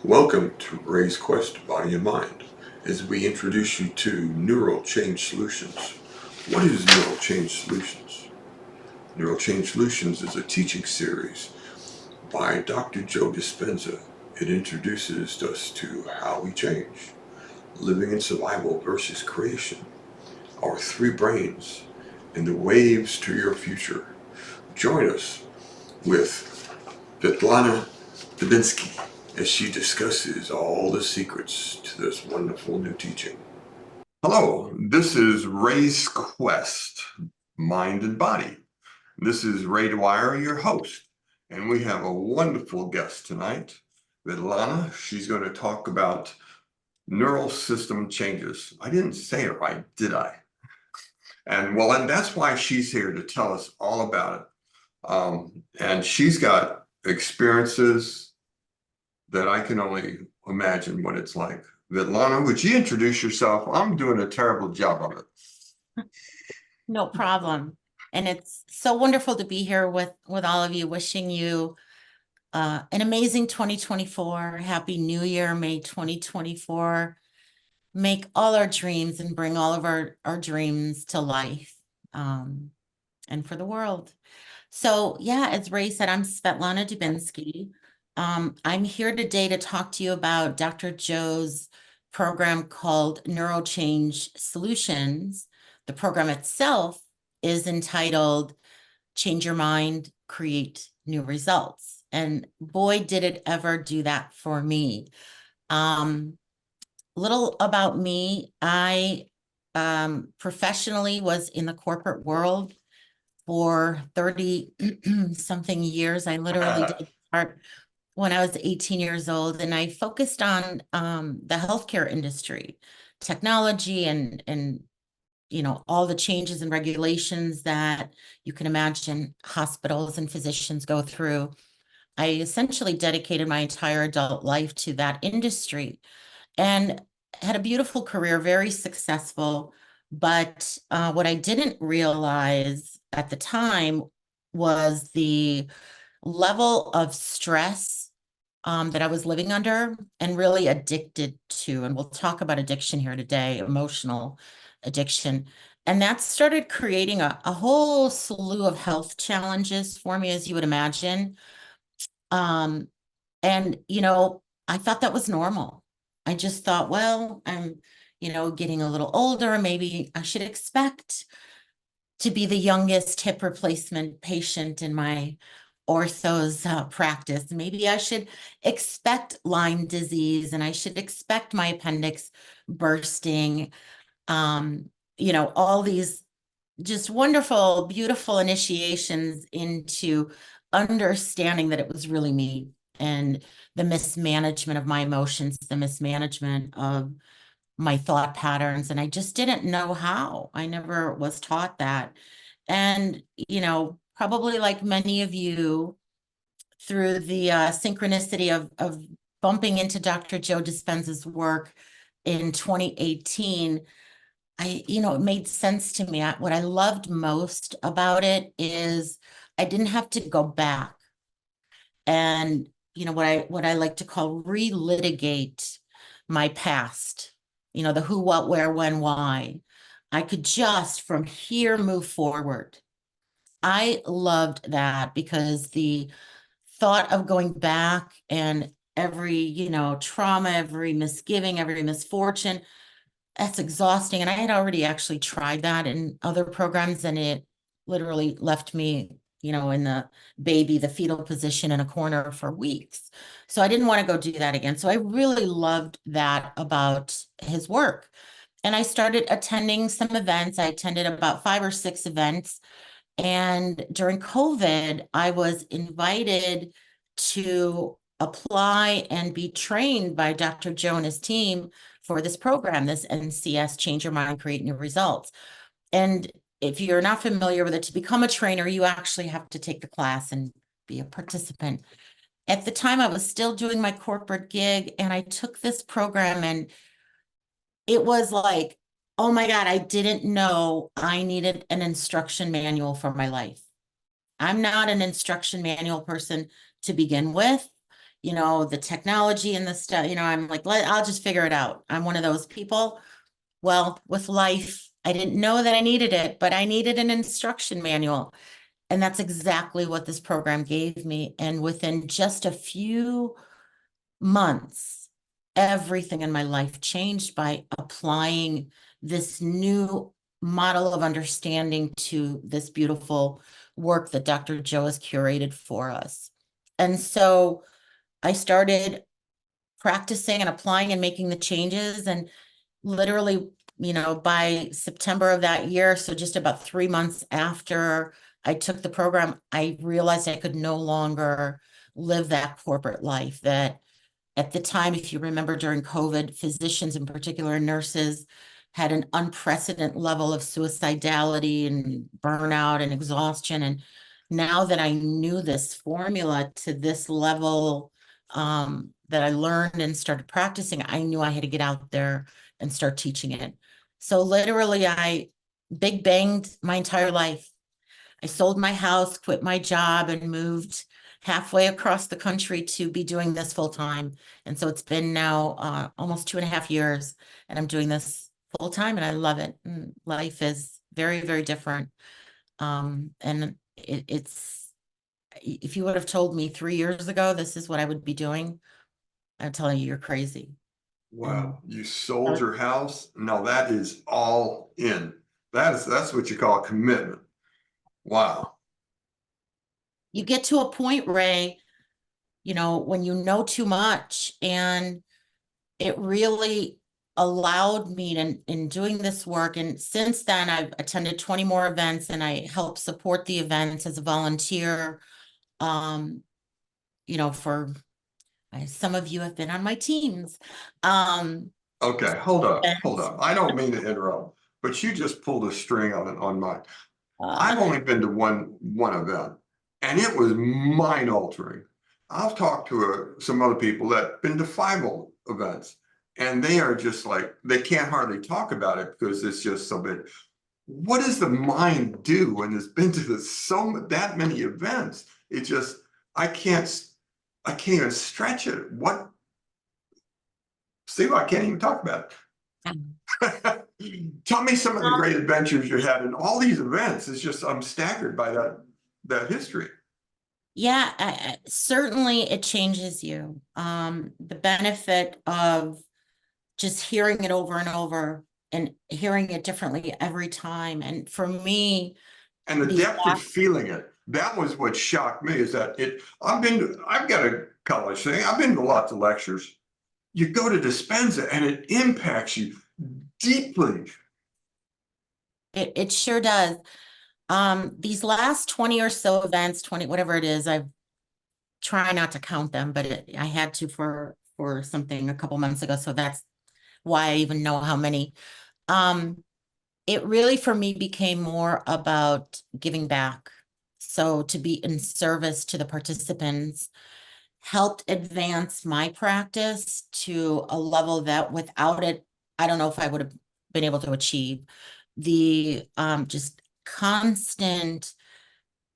Welcome to Ray's Quest Body and Mind as we introduce you to Neural Change Solutions. What is Neural Change Solutions? Neural Change Solutions is a teaching series by Dr. Joe Dispenza. It introduces us to how we change, living in survival versus creation, our three brains, and the waves to your future. Join us with Svetlana Dubinsky as she discusses all the secrets to this wonderful new teaching. Hello, this is Ray's Quest, Mind and Body. This is Ray Dwyer, your host, and we have a wonderful guest tonight, Svetlana. She's going to talk about neural system changes. I didn't say it right, did I? And that's why she's here to tell us all about it. And she's got experiences that I can only imagine what it's like. Svetlana, would you introduce yourself? I'm doing a terrible job of it. No problem. And it's so wonderful to be here with all of you, wishing you an amazing 2024. Happy New Year, May 2024. Make all our dreams and bring all of our dreams to life and for the world. So yeah, as Ray said, I'm Svetlana Dubinsky. I'm here today to talk to you about Dr. Joe's program called Neural Change Solutions. The program itself is entitled Change Your Mind, Create New Results. And boy, did it ever do that for me. Little about me, I professionally was in the corporate world for 30 something years. I literally did start when I was 18 years old, and I focused on the healthcare industry, technology, and all the changes and regulations that you can imagine hospitals and physicians go through. I essentially dedicated my entire adult life to that industry and had a beautiful career, very successful. But what I didn't realize at the time was the level of stress that I was living under and really addicted to. And we'll talk about addiction here today, emotional addiction. And that started creating a whole slew of health challenges for me, as you would imagine. Um, and, I thought that was normal. I just thought, well, I'm, getting a little older. Maybe I should expect to be the youngest hip replacement patient in my ortho's practice. Maybe I should expect Lyme disease and I should expect my appendix bursting. All these just wonderful, beautiful initiations into understanding that it was really me and the mismanagement of my emotions, the mismanagement of my thought patterns. And I just didn't know how. I never was taught that. And, probably like many of you, through the synchronicity of bumping into Dr. Joe Dispenza's work in 2018, it made sense to me. What I loved most about it is I didn't have to go back and, what I like to call relitigate my past, the who, what, where, when, why. I could just from here move forward. I loved that because the thought of going back and every, trauma, every misgiving, every misfortune, that's exhausting. And I had already actually tried that in other programs, and it literally left me, in the fetal position in a corner for weeks. So I didn't want to go do that again. So I really loved that about his work. And I started attending some events. I attended about 5 or 6 events. And during COVID, I was invited to apply and be trained by Dr. Joe and his team for this program, this NCS, Change Your Mind, Create New Results. And if you're not familiar with it, to become a trainer, you actually have to take the class and be a participant. At the time, I was still doing my corporate gig, and I took this program, and it was like, oh my God, I didn't know I needed an instruction manual for my life. I'm not an instruction manual person to begin with. the technology and the stuff, I'm like, I'll just figure it out. I'm one of those people. Well, with life, I didn't know that I needed it, but I needed an instruction manual. And that's exactly what this program gave me. And within just a few months, everything in my life changed by applying this new model of understanding to this beautiful work that Dr. Joe has curated for us. And so I started practicing and applying and making the changes. And literally, by September of that year, so just about 3 months after I took the program, I realized I could no longer live that corporate life. That at the time, if you remember during COVID, physicians in particular, nurses had an unprecedented level of suicidality and burnout and exhaustion. And now that I knew this formula to this level, that I learned and started practicing, I knew I had to get out there and start teaching it. So literally, I big banged my entire life. I sold my house, quit my job, and moved halfway across the country to be doing this full time. And so it's been now almost 2.5 years, and I'm doing this full time, and I love it. And life is very, very different. And it's if you would have told me 3 years ago this is what I would be doing, I'm telling you, you're crazy. And Wow, you sold your house? No, that is all in. That's what you call a commitment. Wow. you get to a point, Ray, when you know too much, and it really allowed me in doing this work. And since then, I've attended 20 more events, and I help support the events as a volunteer. Um, for some of you have been on my teams. Um, Okay, hold up, hold events, up. I don't mean to interrupt, but you just pulled a string on mine. I've uh, only been to one event, and it was mind altering. I've talked to some other people that been to five events, and they are just like they can't hardly talk about it because it's just so big. What does the mind do when it's been to that many events? It just I can't even stretch it. What Steve, I can't even talk about it. Tell me some of the great adventures you had in all these events. It's just I'm staggered by that history. yeah, certainly it changes you. The benefit of just hearing it over and over and hearing it differently every time. And for me, And the these depth of feeling it. That was what shocked me is that I've got a college thing. I've been to lots of lectures. You go to Dispenza and it impacts you deeply. it sure does. These last 20 or so events, 20, whatever it is, I try not to count them, but I had to for something a couple months ago. So that's why I even know how many. Um, it really for me became more about giving back. So to be in service to the participants helped advance my practice to a level that without it, I don't know if I would have been able to achieve. The just constant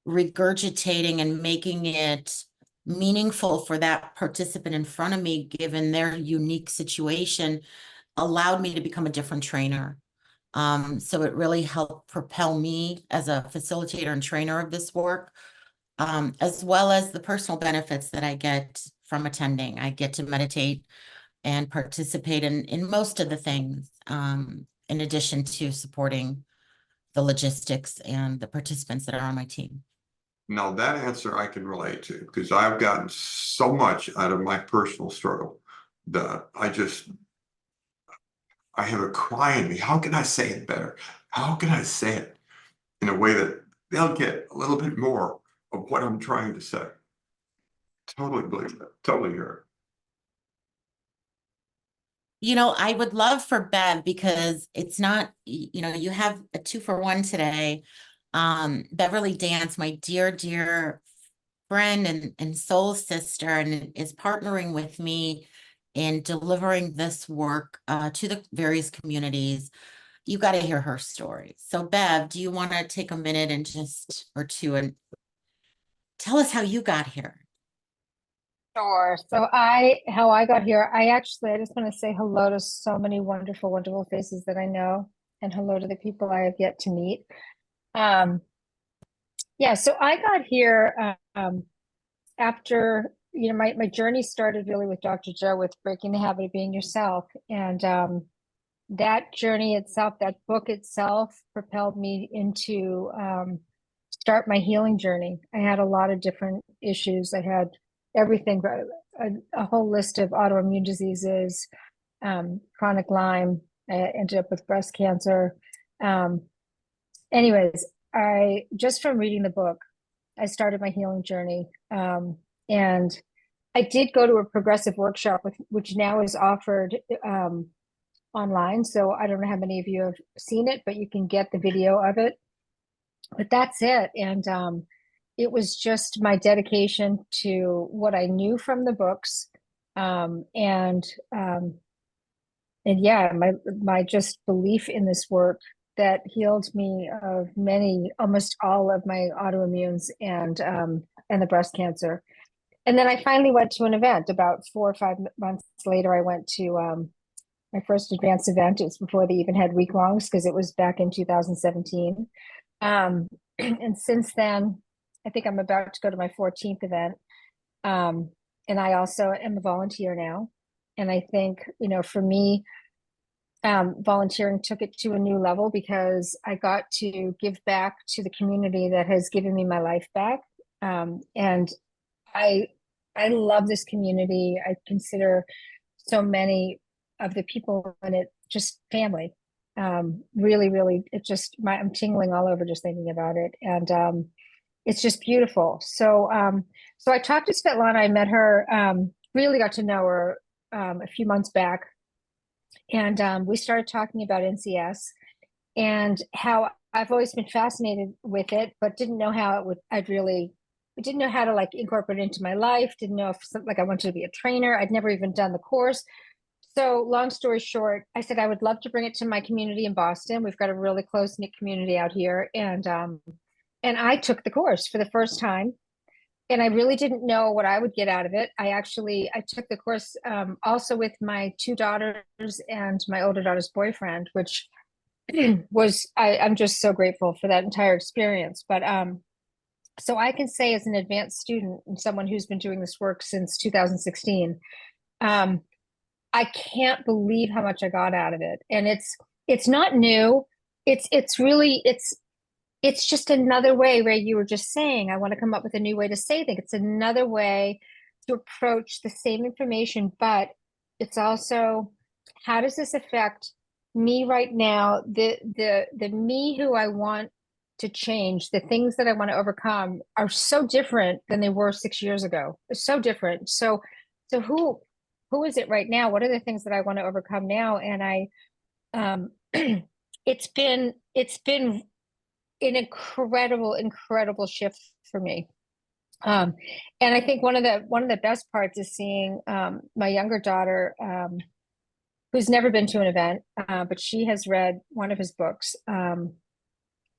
regurgitating and making it meaningful for that participant in front of me, given their unique situation, allowed me to become a different trainer. So it really helped propel me as a facilitator and trainer of this work, as well as the personal benefits that I get from attending. I get to meditate and participate in most of the things, in addition to supporting the logistics and the participants that are on my team. Now that answer I can relate to because I've gotten so much out of my personal struggle that I have a cry in me. How can I say it better? How can I say it in a way that they'll get a little bit more of what I'm trying to say? Totally believe that. Totally hear I would love for Bev, because it's not, you have a 2-for-1 today. Beverly Dance, my dear, dear friend and soul sister, and is partnering with me in delivering this work to the various communities. You got to hear her story. So Bev, do you want to take a minute and just or two and tell us how you got here? Sure. So how I got here, I just want to say hello to so many wonderful, wonderful faces that I know, and hello to the people I have yet to meet. Um, yeah, so I got here after, my journey started really with Dr. Joe with Breaking the Habit of Being Yourself. And that journey itself, that book itself propelled me into start my healing journey. I had a lot of different issues. I had everything, a whole list of autoimmune diseases, chronic Lyme. I ended up with breast cancer. Um, anyways, I just from reading the book, I started my healing journey. And I did go to a progressive workshop which now is offered online. So I don't know how many of you have seen it, but you can get the video of it. But that's it. And it was just my dedication to what I knew from the books. And yeah, my just belief in this work that healed me of almost all of my autoimmunes and the breast cancer. And then I finally went to an event about 4 or 5 months later. I went to my first advanced event. It was before they even had week-longs because it was back in 2017. And since then, I think I'm about to go to my 14th event. And I also am a volunteer now. And I think, for me, volunteering took it to a new level because I got to give back to the community that has given me my life back. And I I love this community. I consider so many of the people in it just family. Really, really, I'm tingling all over just thinking about it. And it's just beautiful. So I talked to Svetlana. I met her, really got to know her a few months back. And we started talking about NCS and how I've always been fascinated with it, but didn't know how I didn't know how to like incorporate it into my life. Didn't know if like I wanted to be a trainer. I'd never even done the course. So long story short, I said I would love to bring it to my community in Boston. We've got a really close knit community out here, and I took the course for the first time, and I really didn't know what I would get out of it. I took the course also with my two daughters and my older daughter's boyfriend, which I'm just so grateful for that entire experience. But so I can say as an advanced student and someone who's been doing this work since 2016, I can't believe how much I got out of it. And it's not new. It's just another way, Ray, you were just saying, I want to come up with a new way to say things. It's another way to approach the same information, but it's also, how does this affect me right now? The me who I want to change, the things that I want to overcome are so different than they were 6 years ago. They're so different. So who is it right now? What are the things that I want to overcome now? And um, it's been an incredible shift for me. And I think one of the best parts is seeing my younger daughter, who's never been to an event, but she has read one of his books.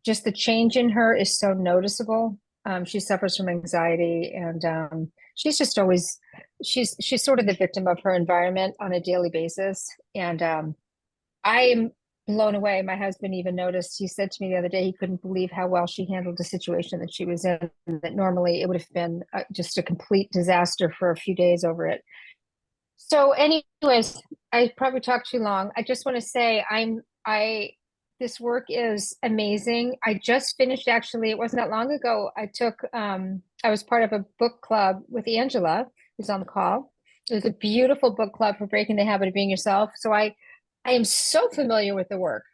Just the change in her is so noticeable. She suffers from anxiety, and she's just always she's sort of the victim of her environment on a daily basis. And I am blown away. My husband even noticed, he said to me the other day, he couldn't believe how well she handled the situation that she was in, that normally it would have been just a complete disaster for a few days over it. So anyways, I probably talked too long. I just want to say this work is amazing. I just finished, actually, it wasn't that long ago. I was part of a book club with Angela, who's on the call. It was a beautiful book club for Breaking the Habit of Being Yourself. So I am so familiar with the work,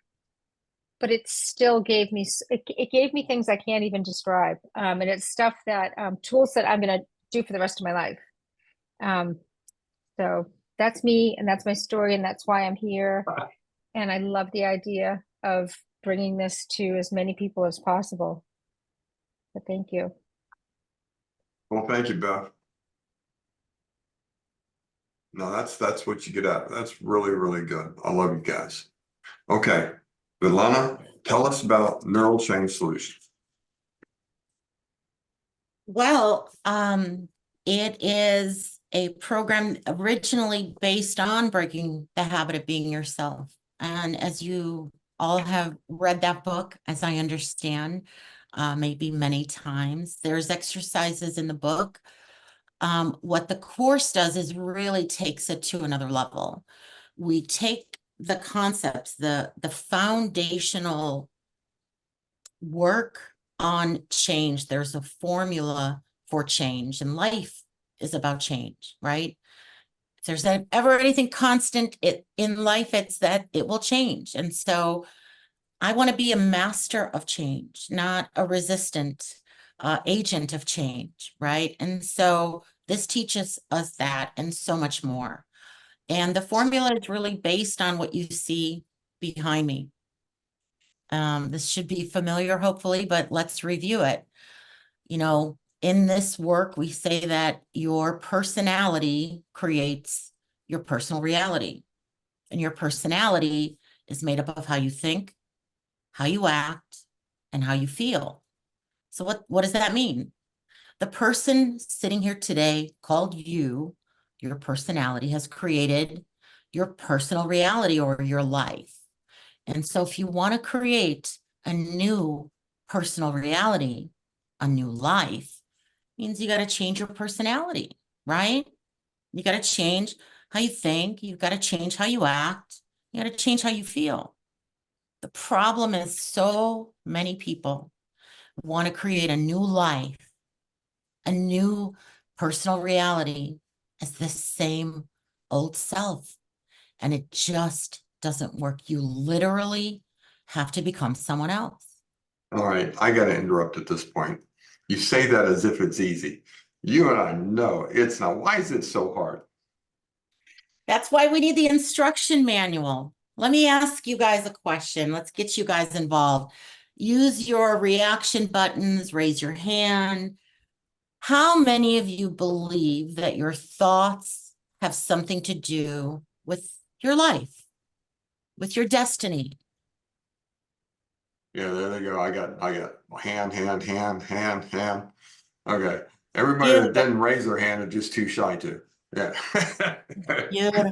but it still gave me it gave me things I can't even describe. And it's stuff that tools that I'm going to do for the rest of my life. So that's me, and that's my story, and that's why I'm here. And I love the idea of bringing this to as many people as possible. But thank you. Well, thank you, Beth. No, that's what you get out. That's really, really good. I love you guys. Okay, Svetlana, tell us about Neural Change Solutions. Well, it is a program originally based on breaking the habit of being yourself. And as you all have read that book, as I understand, maybe many times, there's exercises in the book. What the course does is really takes it to another level. We take the concepts, the foundational work on change. There's a formula for change, and life is about change, right? If there's ever anything constant in life, it's that it will change. And so I want to be a master of change, not a resistant agent of change, right? And so this teaches us that and so much more. And the formula is really based on what you see behind me. This should be familiar, hopefully, but let's review it. You know, in this work, we say that your personality creates your personal reality. And your personality is made up of how you think, how you act, and how you feel. So what does that mean? The person sitting here today called you, your personality has created your personal reality or your life. And so if you want to create a new personal reality, a new life, means you got to change your personality, right? You got to change how you think. You've got to change how you act. You got to change how you feel. The problem is so many people want to create a new life, a new personal reality as the same old self. And it just doesn't work. You literally have to become someone else. All right, I got to interrupt at this point. You say that as if it's easy. You and I know it's not. Why is it so hard? That's why we need the instruction manual. Let me ask you guys a question. Let's get you guys involved. Use your reaction buttons, raise your hand. How many of you believe that your thoughts have something to do with your life, with your destiny? Yeah, there they go. I got hand. Okay. Everybody that didn't raise their hand is just too shy to. Yeah. Yeah.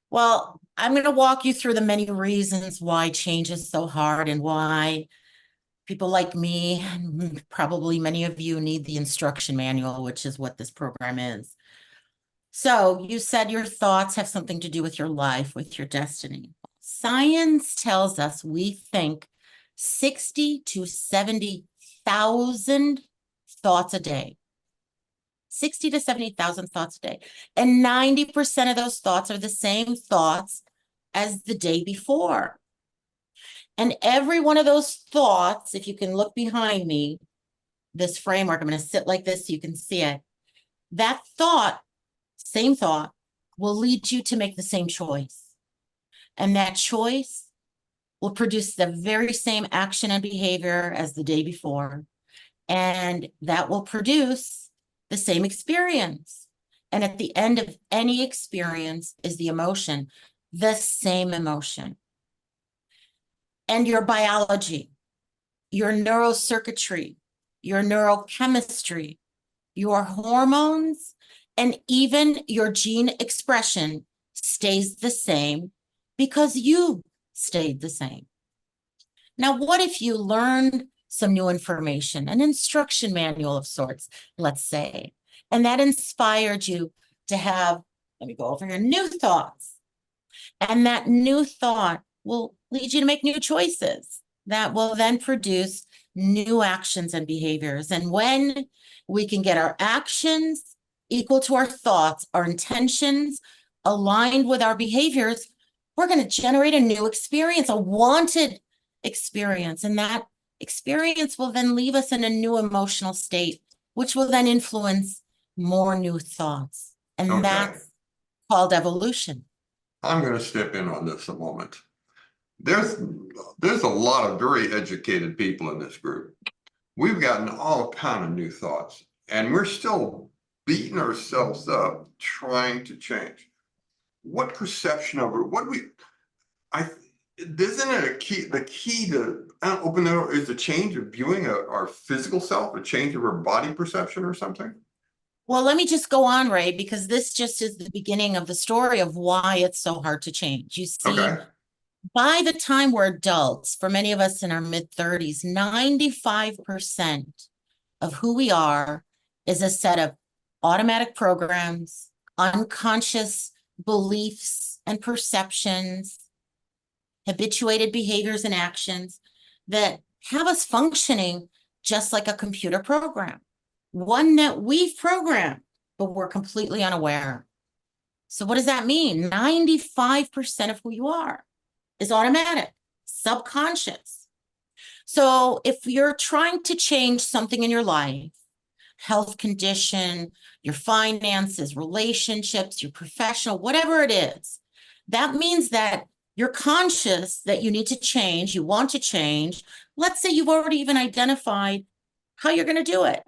Well, I'm going to walk you through the many reasons why change is so hard and why people like me, and probably many of you, need the instruction manual, which is what this program is. So you said your thoughts have something to do with your life, with your destiny. Science tells us we think 60 to 70,000 thoughts a day. 60 to 70,000 thoughts a day. And 90% of those thoughts are the same thoughts as the day before. And every one of those thoughts, if you can look behind me, this framework, I'm going to sit like this so you can see it. That thought, same thought, will lead you to make the same choice. And that choice will produce the very same action and behavior as the day before. And that will produce the same experience. And at the end of any experience is the emotion, the same emotion. And your biology, your neurocircuitry, your neurochemistry, your hormones, and even your gene expression stays the same because you stayed the same. Now, what if you learned some new information, an instruction manual of sorts, let's say, and that inspired you to have, let me go over here, new thoughts. And that new thought will lead you to make new choices that will then produce new actions and behaviors. And when we can get our actions equal to our thoughts, our intentions aligned with our behaviors, we're going to generate a new experience, a wanted experience. And that experience will then leave us in a new emotional state, which will then influence more new thoughts. And Okay. that's called evolution. I'm going to step in on this a moment. There's a lot of very educated people in this group. We've gotten all kind of new thoughts, and we're still beating ourselves up trying to change. What perception of it? Isn't it a key? The key to open the door is the change of viewing our physical self, a change of our body perception or something? Well, let me just go on, Ray, because this just is the beginning of the story of why it's so hard to change. You see, Okay. by the time we're adults, for many of us in our mid-30s, 95% of who we are is a set of automatic programs, unconscious beliefs and perceptions, habituated behaviors and actions that have us functioning just like a computer program, one that we've programmed, but we're completely unaware. So what does that mean? 95% of who you are is automatic, subconscious. So if you're trying to change something in your life, health condition, your finances, relationships, your professional, whatever it is, that means that you're conscious that you need to change, you want to change. Let's say you've already even identified how you're going to do it.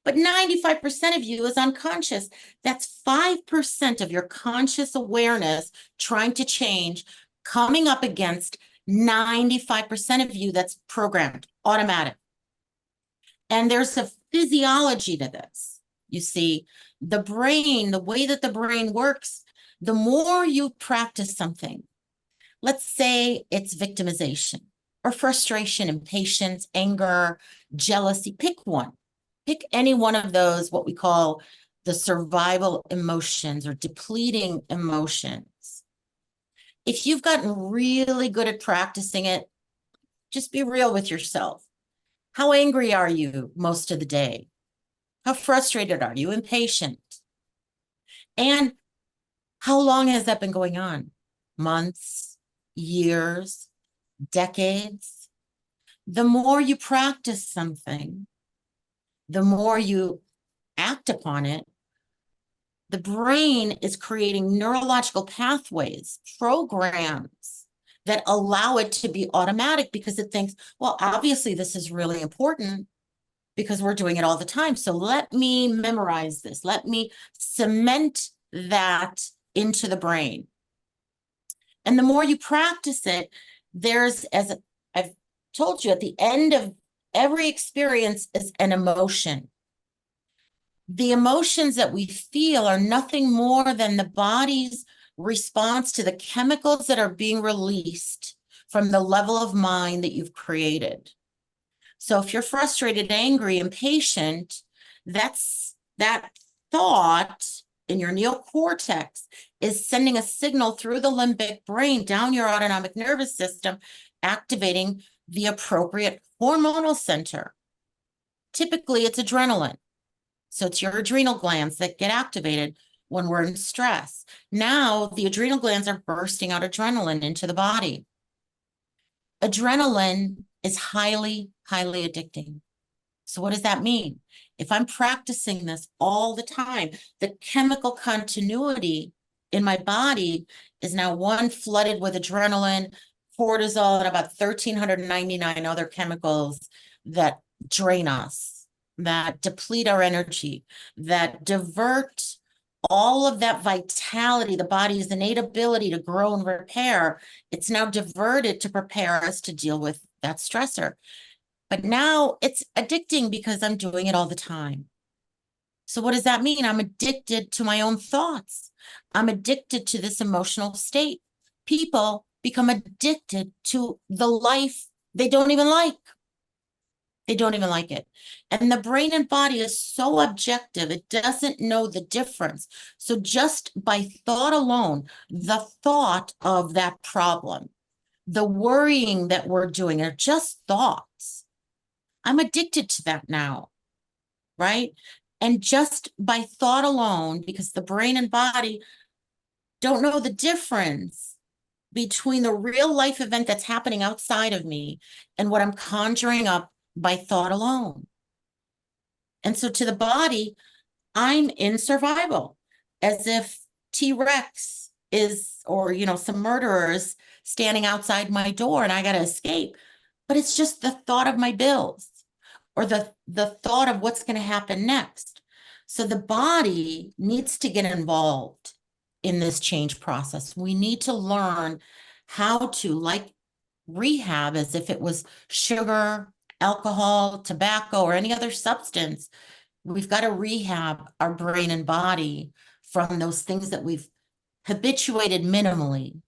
But 95% of you is unconscious. That's 5% of your conscious awareness trying to change, coming up against 95% of you that's programmed, automatic. And there's a physiology to this. You see, the brain, the way that the brain works, the more you practice something, let's say it's victimization or frustration, impatience, anger, jealousy, pick one. Pick any one of those, what we call the survival emotions or depleting emotions. If you've gotten really good at practicing it, just be real with yourself. How angry are you most of the day? How frustrated are you? Impatient? And how long has that been going on? Months, years, decades? The more you practice something, the more you act upon it, the brain is creating neurological pathways, programs that allow it to be automatic because it thinks, well, obviously this is really important because we're doing it all the time. So let me memorize this. Let me cement that into the brain. And the more you practice it, there's, as I've told you, at the end of every experience is an emotion. The emotions that we feel are nothing more than the body's response to the chemicals that are being released from the level of mind that you've created. So if you're frustrated, angry, impatient, that's that thought in your neocortex is sending a signal through the limbic brain down your autonomic nervous system, activating the appropriate hormonal center. Typically, it's adrenaline. So it's your adrenal glands that get activated when we're in stress. Now the adrenal glands are bursting out adrenaline into the body. Adrenaline is highly, highly addicting. So what does that mean? If I'm practicing this all the time, the chemical continuity in my body is now one flooded with adrenaline, cortisol, and about 1,399 other chemicals that drain us, that deplete our energy, that divert all of that vitality, the body's innate ability to grow and repair. It's now diverted to prepare us to deal with that stressor. But now it's addicting because I'm doing it all the time. So what does that mean? I'm addicted to my own thoughts. I'm addicted to this emotional state. People become addicted to the life they don't even like. They don't even like it. And the brain and body is so objective, it doesn't know the difference. So just by thought alone, the thought of that problem, the worrying that we're doing are just thoughts. I'm addicted to that now, right? And just by thought alone, because the brain and body don't know the difference between the real life event that's happening outside of me and what I'm conjuring up by thought alone. And so to the body, I'm in survival, as if T-Rex is, or, some murderers standing outside my door and I got to escape. But it's just the thought of my bills or the thought of what's going to happen next. So the body needs to get involved in this change process. We need to learn how to, like rehab, as if it was sugar, alcohol, tobacco, or any other substance. we've got to rehab our brain and body from those things that we've habituated minimally,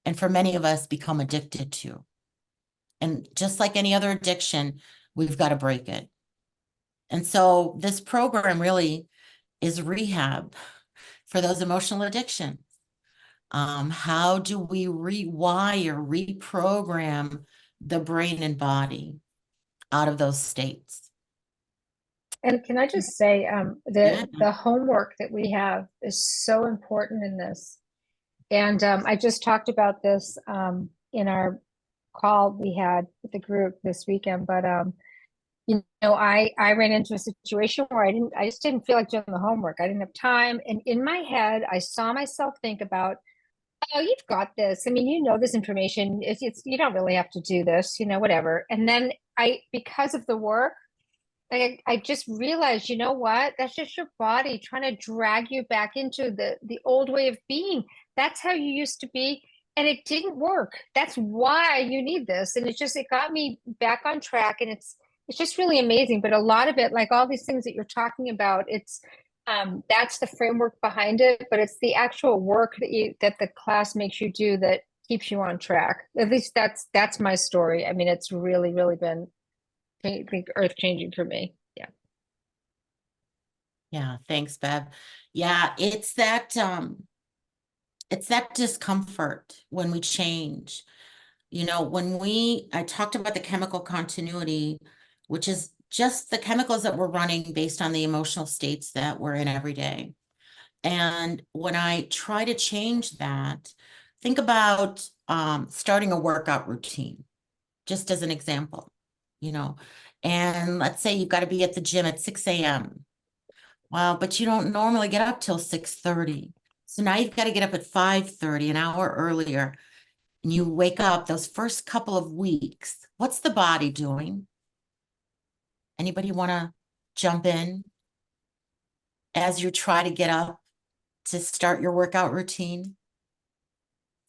and for many of us become addicted to. And just like any other addiction, we've got to break it. And so this program really is rehab for those emotional addictions. How do we rewire, reprogram the brain and body out of those states? And can I just say, Yeah. the homework that we have is so important in this. And I just talked about this in our call we had with the group this weekend. But you know, I ran into a situation where I just didn't feel like doing the homework. I didn't have time. And in my head, I saw myself think about, oh, you've got this. I mean, you know this information. It's you don't really have to do this, you know, whatever. And then because of the work, I just realized, you know what? That's just your body trying to drag you back into the old way of being. That's how you used to be, and it didn't work. That's why you need this. And it got me back on track, and it's just really amazing. But a lot of it, like all these things that you're talking about, it's that's the framework behind it, but it's the actual work that the class makes you do that keeps you on track. At least that's my story. I mean, it's really, really been earth changing for me. Yeah. Yeah, thanks, Bev. Yeah, it's that discomfort when we change. You know, I talked about the chemical continuity, which is just the chemicals that we're running based on the emotional states that we're in every day. And when I try to change that, think about starting a workout routine, just as an example, you know. And let's say you've got to be at the gym at 6 a.m. Well, but you don't normally get up till 6:30. So now you've got to get up at 5:30, an hour earlier. And you wake up those first couple of weeks. What's the body doing? Anybody want to jump in as you try to get up to start your workout routine?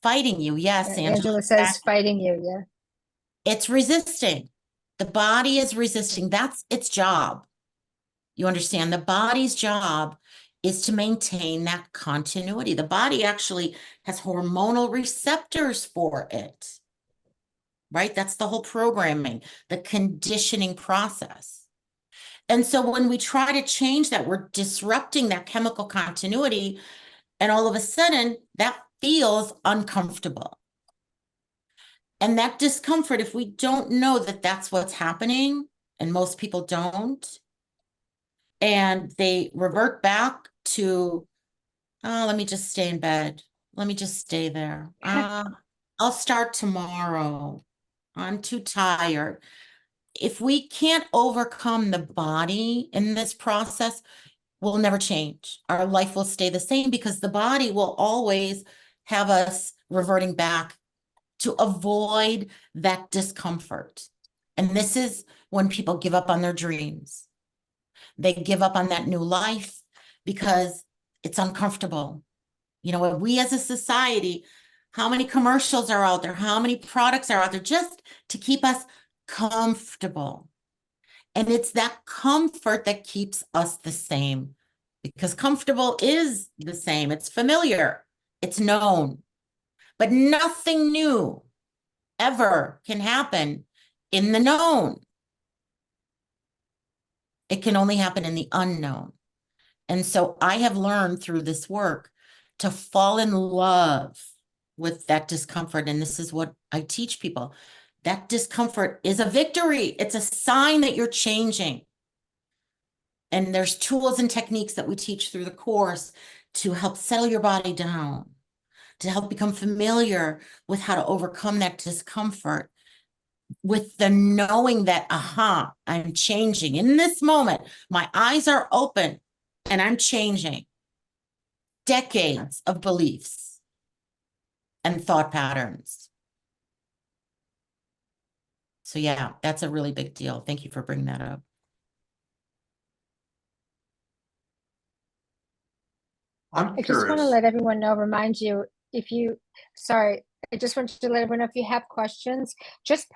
Fighting you. Yes, Angela. Angela says fighting you. Yeah. It's resisting. The body is resisting. That's its job. You understand? The body's job is to maintain that continuity. The body actually has hormonal receptors for it, right? That's the whole programming, the conditioning process. And so when we try to change that, we're disrupting that chemical continuity, and all of a sudden that feels uncomfortable. And that discomfort, if we don't know that that's what's happening, and most people don't, and they revert back to, oh, let me just stay in bed. Let me just stay there. I'll start tomorrow. I'm too tired. If we can't overcome the body in this process, we'll never change. Our life will stay the same because the body will always have us reverting back to avoid that discomfort. And this is when people give up on their dreams. They give up on that new life because it's uncomfortable. You know, we as a society, how many commercials are out there? How many products are out there just to keep us comfortable? And it's that comfort that keeps us the same, because comfortable is the same. It's familiar. It's known. But nothing new ever can happen in the known. It can only happen in the unknown. And so I have learned through this work to fall in love with that discomfort. And this is what I teach people. That discomfort is a victory. It's a sign that you're changing. And there's tools and techniques that we teach through the course to help settle your body down, to help become familiar with how to overcome that discomfort, with the knowing that, aha, I'm changing. In this moment, my eyes are open and I'm changing. Decades of beliefs and thought patterns. So yeah, that's a really big deal. Thank you for bringing that up. I'm I just want to curious. let everyone know, remind you, I just want to let everyone know if you have questions, just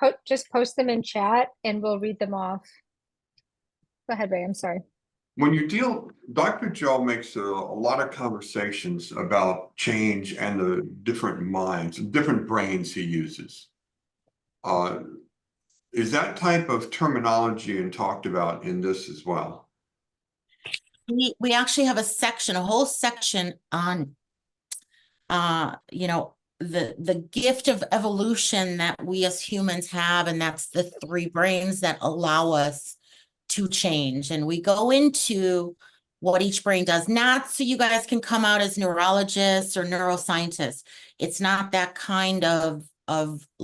post them in chat and we'll read them off. Go ahead, Ray. I'm sorry. when you deal, Dr. Joe makes a lot of conversations about change and the different minds, different brains he uses. Is that type of terminology and talked about in this as well? We actually have a section, a whole section on you know, the gift of evolution that we as humans have, and that's the three brains that allow us to change. And we go into what each brain does, not so you guys can come out as neurologists or neuroscientists. It's not that kind of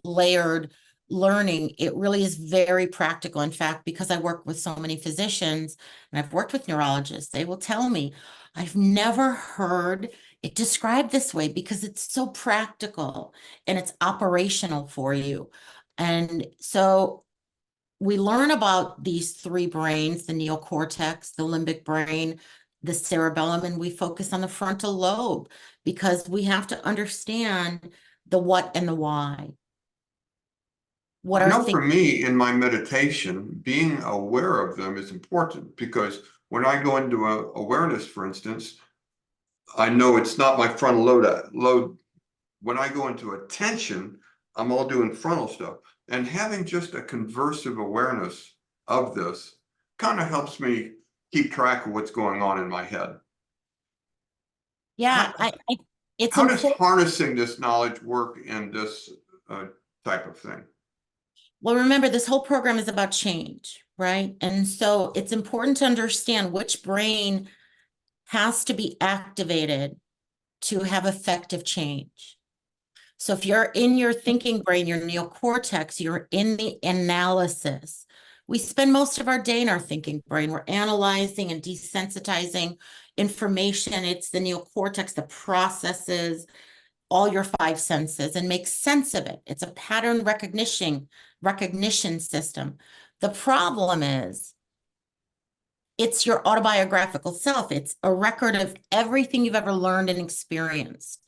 layered learning. It really is very practical. In fact, because I work with so many physicians and I've worked with neurologists, they will tell me, I've never heard it described this way because it's so practical and it's operational for you. And so we learn about these three brains, the neocortex, the limbic brain, the cerebellum, and we focus on the frontal lobe because we have to understand the what and the why. What I are know for things? me in my meditation, being aware of them is important because when I go into awareness, for instance, I know it's not my frontal lobe. When I go into attention, I'm all doing frontal stuff. And having just a conversive awareness of this kind of helps me keep track of what's going on in my head. Yeah, it's How does important. harnessing this knowledge work in this type of thing? Well, remember, this whole program is about change, right? And so it's important to understand which brain has to be activated to have effective change. So if you're in your thinking brain, your neocortex, you're in the analysis. We spend most of our day in our thinking brain. We're analyzing and desensitizing information. It's the neocortex that processes all your five senses and makes sense of it. It's a pattern recognition system. The problem is it's your autobiographical self. It's a record of everything you've ever learned and experienced,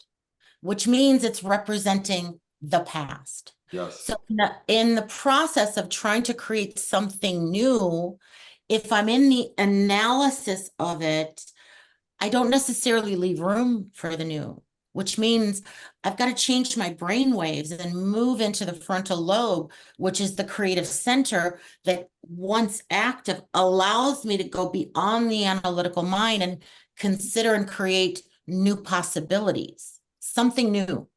which means it's representing the past. Yes. So in the process of trying to create something new, if I'm in the analysis of it, I don't necessarily leave room for the new, which means I've got to change my brain waves and move into the frontal lobe, which is the creative center that once active allows me to go beyond the analytical mind and consider and create new possibilities, something new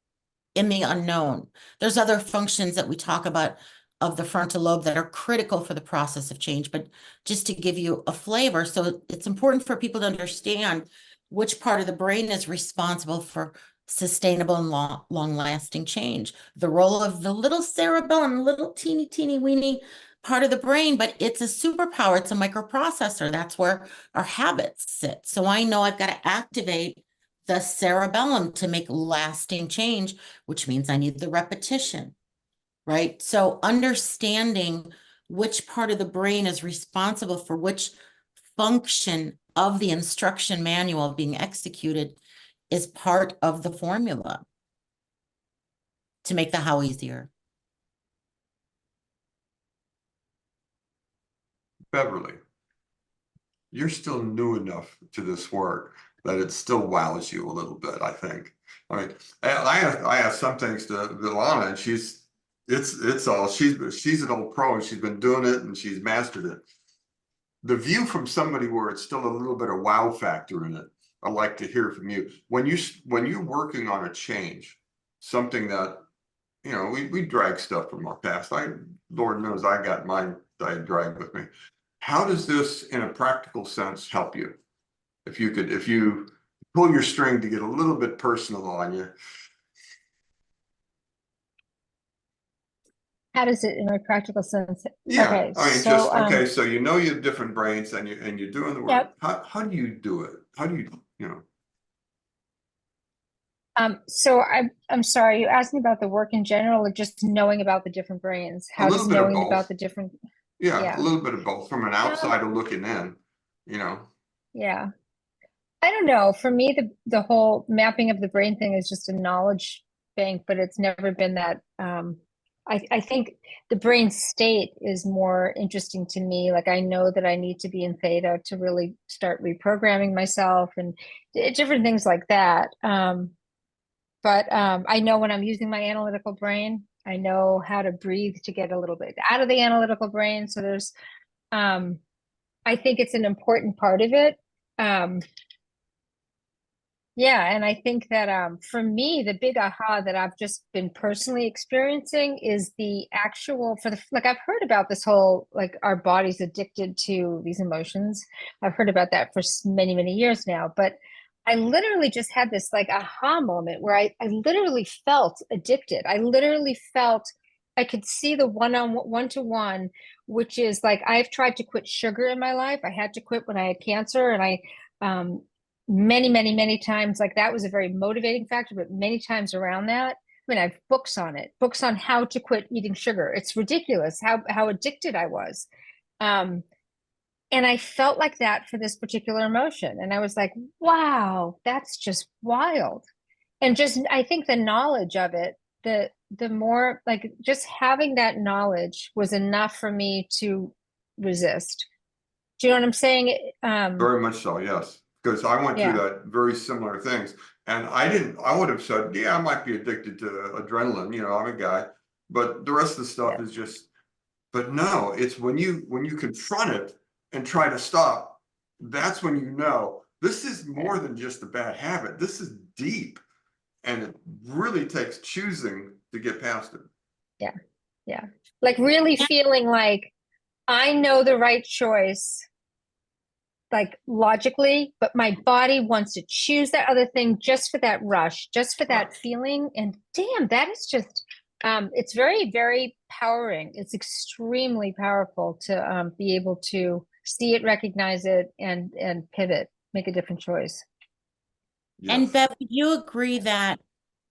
in the unknown. There's other functions that we talk about of the frontal lobe that are critical for the process of change, but just to give you a flavor. So it's important for people to understand which part of the brain is responsible for sustainable and long-lasting change. The role of the little cerebellum, little teeny weeny part of the brain, but it's a superpower. It's a microprocessor. That's where our habits sit. So I know I've got to activate the cerebellum to make lasting change, which means I need the repetition, right? So understanding which part of the brain is responsible for which function of the instruction manual being executed is part of the formula to make the how easier. Beverly, you're still new enough to this work that it still wows you a little bit, I think. I mean, I have some things to Lana, and she's an old pro and she's been doing it and she's mastered it. The view from somebody where it's still a little bit of wow factor in it, I'd like to hear from you. When you're working on a change, something that, you know, we drag stuff from our past. Lord knows I got mine that I dragged with me. How does this, in a practical sense, help you? If you pull your string to get a little bit personal on you. How does it, in a practical sense? Yeah, Okay, I mean, so okay, so you know you have different brains and you're doing the work. Yep. How do you do it? How do you know? So I'm sorry, you asked me about the work in general or just knowing about the different brains? A How little does bit of knowing about both. the different, Yeah, a yeah. little bit of both from an outsider looking in, you know. Yeah. I don't know. For me, the whole mapping of the brain thing is just a knowledge bank, but it's never been that I think the brain state is more interesting to me. Like I know that I need to be in theta to really start reprogramming myself and different things like that. But I know when I'm using my analytical brain, I know how to breathe to get a little bit out of the analytical brain. So there's, I think it's an important part of it. Yeah, and I think that for me, the big aha that I've just been personally experiencing is the actual for the like I've heard about this whole like our body's addicted to these emotions. I've heard about that for many, many years now, but I literally just had this like aha moment where I literally felt addicted. I literally felt I could see the one-to-one, which is like I've tried to quit sugar in my life. I had to quit when I had cancer, and I many, many, many times, like that was a very motivating factor, but many times around that, I mean, I have books on it, books on how to quit eating sugar. It's ridiculous how addicted I was. Um, and I felt like that for this particular emotion. And I was like, wow, that's just wild. And just, I think the knowledge of it, the more like just having that knowledge was enough for me to resist. Do you know what I'm saying? Very much so, yes. Because I went through Yeah. that very similar things. And I would have said, yeah, I might be addicted to adrenaline, you know, I'm a guy, but the rest of the stuff Yeah. is just, but no, it's when you confront it and try to stop, that's when you know this is more than just a bad habit. This is deep. And it really takes choosing to get past it. Yeah. Yeah. Like really feeling like I know the right choice, like logically, but my body wants to choose that other thing just for that rush, just for that Right. feeling. And damn, that is just, it's very, very powering. It's extremely powerful to be able to see it, recognize it, and pivot, make a different choice. And Yes. Beth, would you agree that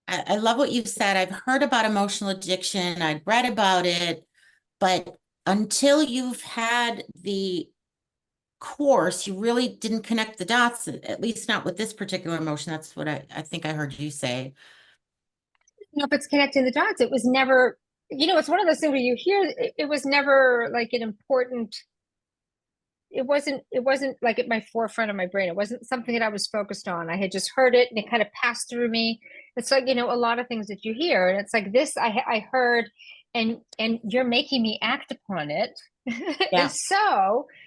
I love what you've said. I've heard about emotional addiction, I'd read about it, but until you've had the course, you really didn't connect the dots, at least not with this particular emotion. That's what I think I heard you say. You know, if it's connecting the dots, it was never, it's one of those things where you hear it was never like an important, it wasn't like at my forefront of my brain. It wasn't something that I was focused on. I had just heard it and it kind of passed through me. It's like, a lot of things that you hear, and it's like this I heard, and you're making me act upon it. Yeah.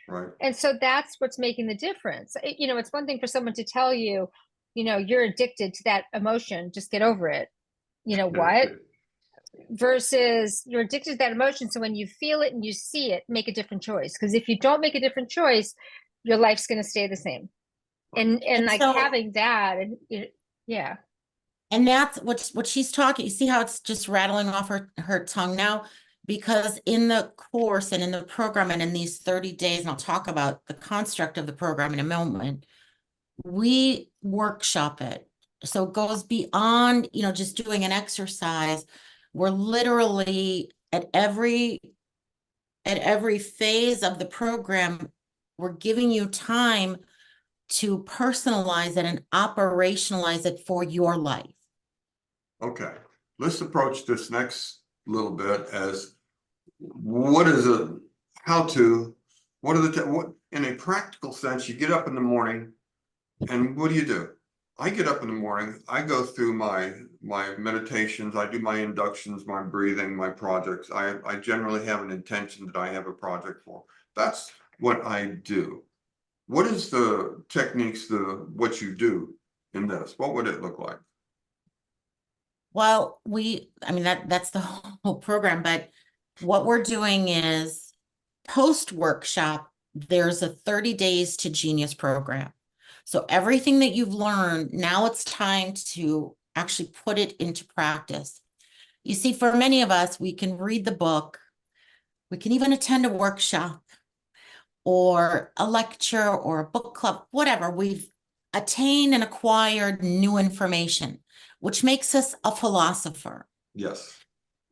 Right. And so that's what's making the difference. It's one thing for someone to tell you, you're addicted to that emotion, just get over it. You know what? Versus you're addicted to that emotion. So when you feel it and you see it, make a different choice. Because if you don't make a different choice, your life's going to stay the same. And like So, having that, and yeah, and that's what she's talking. You see how it's just rattling off her tongue now? Because in the course and in the program and in these 30 days, and I'll talk about the construct of the program in a moment, we workshop it. So it goes beyond, just doing an exercise. We're literally at every phase of the program, we're giving you time to personalize it and operationalize it for your life. Okay, let's approach this next little bit as what is a how to, what are what in a practical sense, you get up in the morning and what do? I get up in the morning, I go through my meditations, I do my inductions, my breathing, my projects. I generally have an intention that I have a project for. That's what I do. What is the techniques, what you do in this? What would it look like? Well, I mean, that's the whole program, but what we're doing is post-workshop, there's a 30 days to genius program. So everything that you've learned, now it's time to actually put it into practice. You see, for many of us, we can read the book, we can even attend a workshop or a lecture or a book club, whatever. We've attained and acquired new information, which makes us a philosopher. Yes.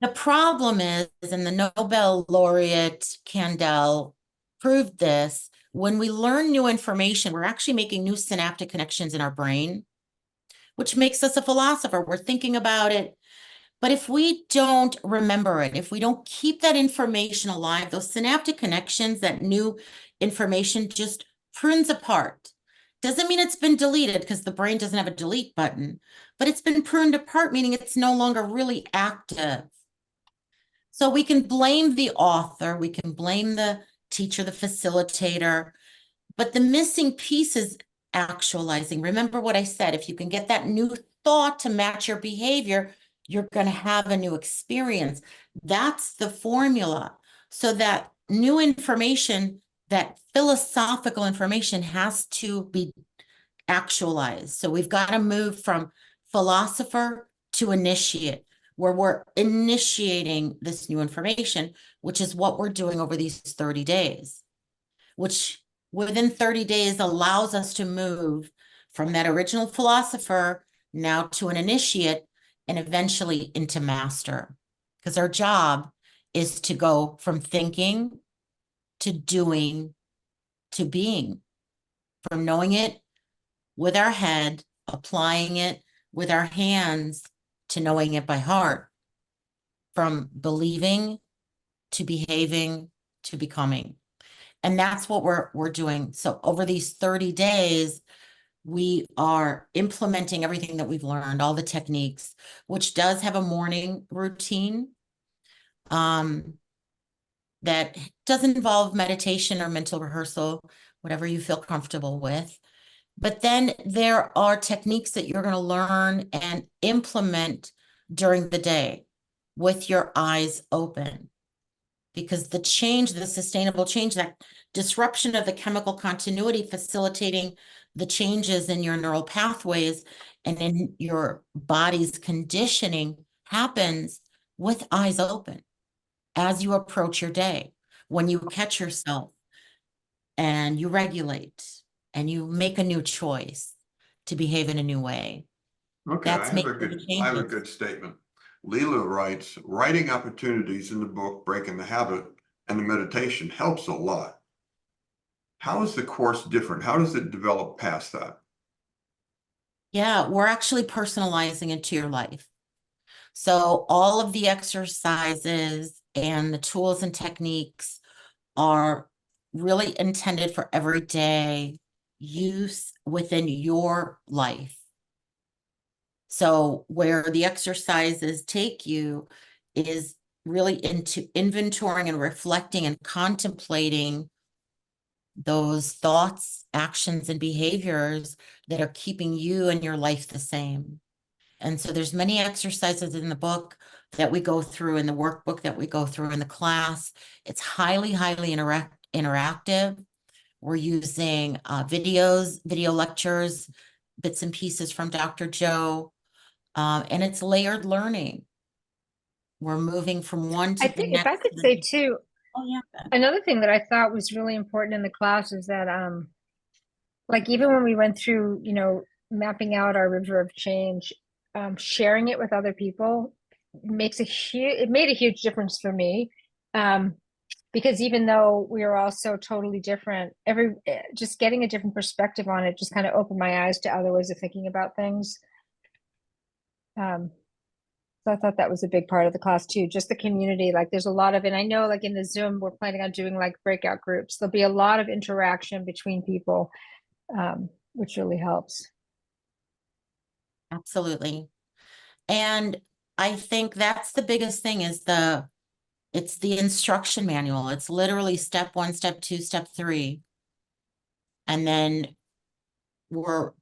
The problem is, and the Nobel laureate Kandel proved this, when we learn new information, we're actually making new synaptic connections in our brain, which makes us a philosopher. We're thinking about it. But if we don't remember it, if we don't keep that information alive, those synaptic connections, that new information just prunes apart. Doesn't mean it's been deleted because the brain doesn't have a delete button, but it's been pruned apart, meaning it's no longer really active. So we can blame the author, we can blame the teacher, the facilitator, but the missing piece is actualizing. Remember what I said, if you can get that new thought to match your behavior, you're going to have a new experience. That's the formula. So that new information, that philosophical information has to be actualized. So we've got to move from philosopher to initiate, where we're initiating this new information, which is what we're doing over these 30 days, which within 30 days allows us to move from that original philosopher now to an initiate and eventually into master. Because our job is to go from thinking to doing to being, from knowing it with our head, applying it with our hands, to knowing it by heart, from believing to behaving to becoming. And that's what we're doing. So over these 30 days, we are implementing everything that we've learned, all the techniques, which does have a morning routine that doesn't involve meditation or mental rehearsal, whatever you feel comfortable with. But then there are techniques that you're going to learn and implement during the day with your eyes open. Because the change, the sustainable change, that disruption of the chemical continuity, facilitating the changes in your neural pathways and in your body's conditioning, happens with eyes open as you approach your day. When you catch yourself and you regulate and you make a new choice to behave in a new way. Okay, That's making the I have a changes. good statement. Leela writes, writing opportunities in the book, Breaking the Habit, and the meditation helps a lot. How is the course different? How does it develop past that? Yeah, we're actually personalizing into your life. So all of the exercises and the tools and techniques are really intended for everyday use within your life. So where the exercises take you is really into inventorying and reflecting and contemplating those thoughts, actions, and behaviors that are keeping you and your life the same. And so there's many exercises in the book that we go through, in the workbook that we go through in the class. It's highly, highly interactive. We're using videos, video lectures, bits and pieces from Dr. Joe, and it's layered learning. We're moving from one to I the think if next. I could say too, Oh, yeah. another thing that I thought was really important in the class is that like even when we went through, mapping out our river of change, sharing it with other people it made a huge difference for me. Because even though we are all so totally different, just getting a different perspective on it just kind of opened my eyes to other ways of thinking about things. So I thought that was a big part of the class too, just the community. Like there's a lot of, and I know like in the Zoom, we're planning on doing like breakout groups. There'll be a lot of interaction between people, which really helps. Absolutely. And I think that's the biggest thing is it's the instruction manual. It's literally step 1, step 2, step 3. And then we're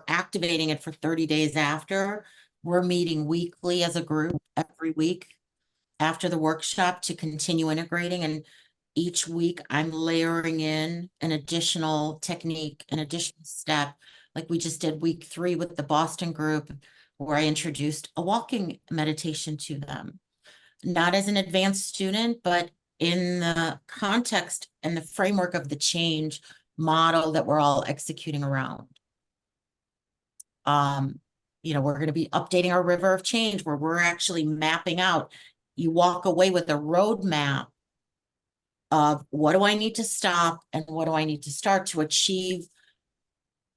activating it for 30 days after. We're meeting weekly as a group every week after the workshop to continue integrating. And each week I'm layering in an additional technique, an additional step. Like we just did week 3 with the Boston group, where I introduced a walking meditation to them. Not as an advanced student, but in the context and the framework of the change model that we're all executing around. We're going to be updating our river of change, where we're actually mapping out. You walk away with a roadmap of what do I need to stop and what do I need to start to achieve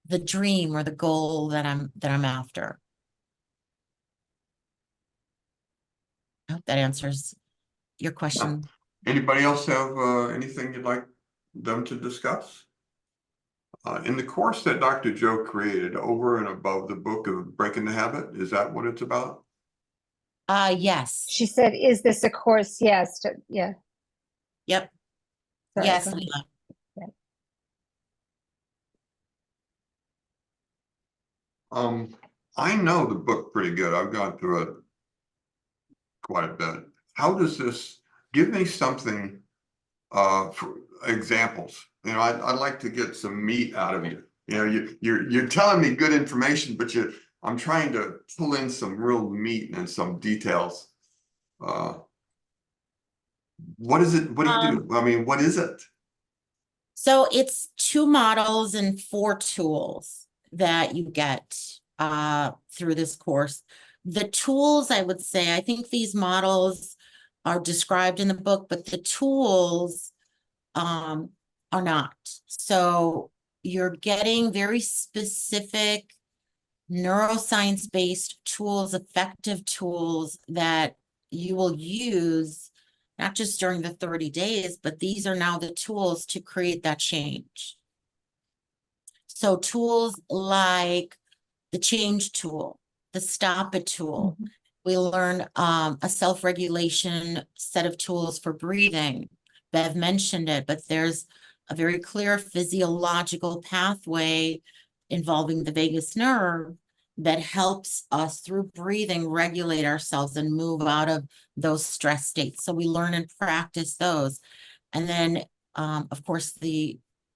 the dream or the goal that I'm after. that answers your question. Anybody else have anything you'd like them to discuss? In the course that Dr. Joe created over and above the book of Breaking the Habit, is that what it's about? Yes. She said, is this a course? Yes, yeah. Yep. Sorry, Yes, go ahead. Leela. I know the book pretty good. I've gone through it quite a bit. How does this give me something for examples? You know, I'd like to get some meat out of you. You know, you're telling me good information, but I'm trying to pull in some real meat and some details. What is it? What do you do? I mean, what is it? So it's 2 models and 4 tools that you get through this course. The tools, I would say, I think these models are described in the book, but the tools are not. So you're getting very specific neuroscience-based tools, effective tools that you will use not just during the 30 days, but these are now the tools to create that change. So tools like the change tool, the stop it tool. We learn a self-regulation set of tools for breathing. Bev mentioned it, but there's a very clear physiological pathway involving the vagus nerve that helps us through breathing regulate ourselves and move out of those stress states. So we learn and practice those. And then, of course,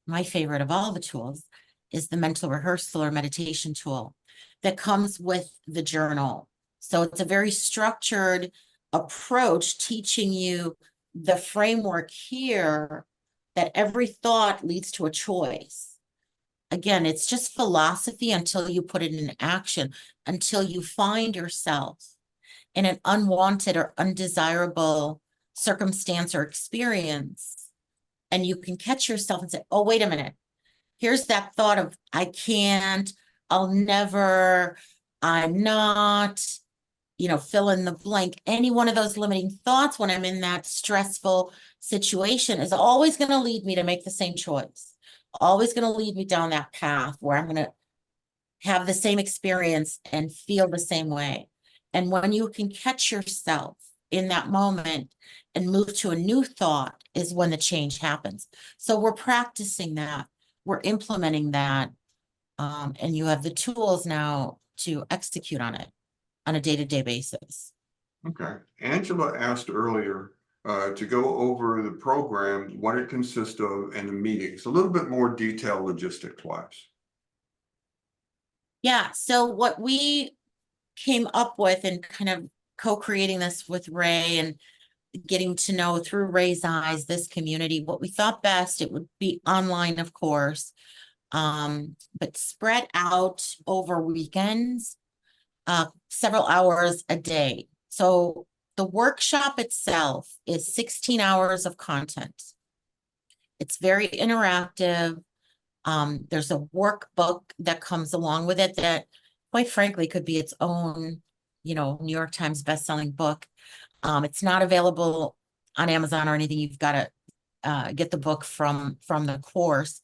my favorite of all the tools is the mental rehearsal or meditation tool that comes with the journal. So it's a very structured approach teaching you the framework here that every thought leads to a choice. Again, it's just philosophy until you put it in action, until you find yourself in an unwanted or undesirable circumstance or experience. And you can catch yourself and say, oh, wait a minute. Here's that thought of, I can't, I'll never, I'm not, fill in the blank. Any one of those limiting thoughts when I'm in that stressful situation is always going to lead me to make the same choice. Always going to lead me down that path where I'm going to have the same experience and feel the same way. And when you can catch yourself in that moment and move to a new thought is when the change happens. So we're practicing that. We're implementing that. And you have the tools now to execute on it on a day-to-day basis. Okay. Angela asked earlier to go over the program, what it consists of, and the meetings, a little bit more detail logistics-wise. Yeah, so what we came up with and kind of co-creating this with Ray and getting to know through Ray's eyes, this community, what we thought best, it would be online, of course, but spread out over weekends, several hours a day. So the workshop itself is 16 hours of content. It's very interactive. There's a workbook that comes along with it that, quite frankly, could be its own, New York Times bestselling book. It's not available on Amazon or anything. You've got to get the book from the course.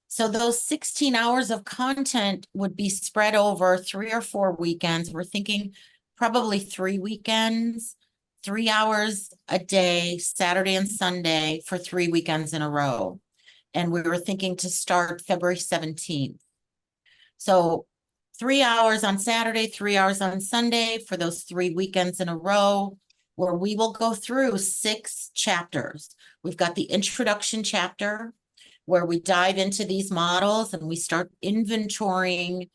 So those 16 hours of content would be spread over 3 or 4 weekends. We're thinking probably 3 weekends, 3 hours a day, Saturday and Sunday for 3 weekends in a row. And we were thinking to start February 17th. So 3 hours on Saturday, 3 hours on Sunday for those 3 weekends in a row, where we will go through 6 chapters. We've got the introduction chapter where we dive into these models and we start inventorying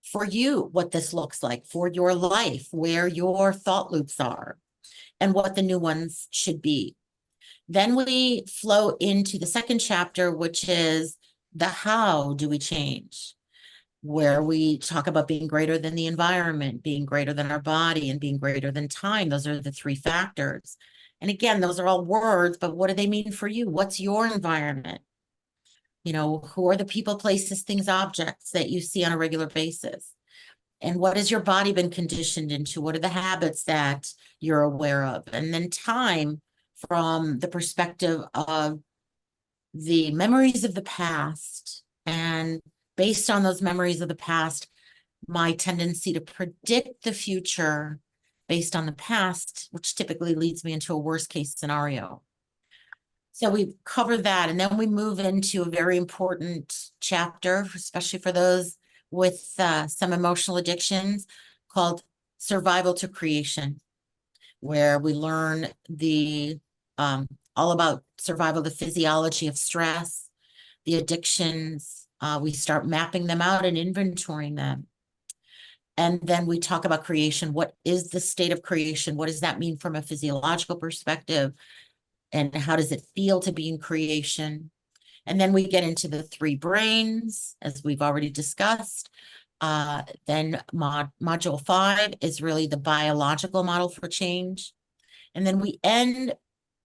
for you what this looks like for your life, where your thought loops are, and what the new ones should be. Then we flow into the second chapter, which is the how do we change, where we talk about being greater than the environment, being greater than our body, and being greater than time. Those are the 3 factors. And again, those are all words, but what do they mean for you? What's your environment? Who are the people, places, things, objects that you see on a regular basis? And what has your body been conditioned into? What are the habits that you're aware of? And then time from the perspective of the memories of the past. And based on those memories of the past, my tendency to predict the future based on the past, which typically leads me into a worst case scenario. So we cover that, and then we move into a very important chapter, especially for those with some emotional addictions, called Survival to Creation, where we learn the all about survival, the physiology of stress, the addictions. We start mapping them out and inventorying them. And then we talk about creation. What is the state of creation? What does that mean from a physiological perspective? And how does it feel to be in creation? And then we get into the three brains, as we've already discussed. Then module 5 is really the biological model for change. And then we end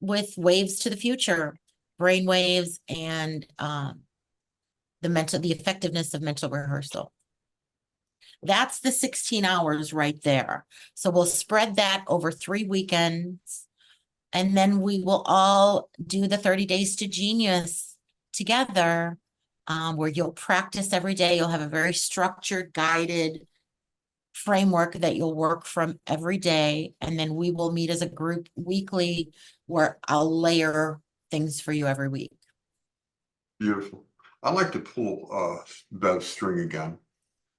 with waves to the future, brain waves, and the effectiveness of mental rehearsal. That's the 16 hours right there. So we'll spread that over 3 weekends. And then we will all do the 30 Days to Genius together, where you'll practice every day. You'll have a very structured, guided framework that you'll work from every day. And then we will meet as a group weekly, where I'll layer things for you every week. Beautiful. I'd like to pull Bev's string again.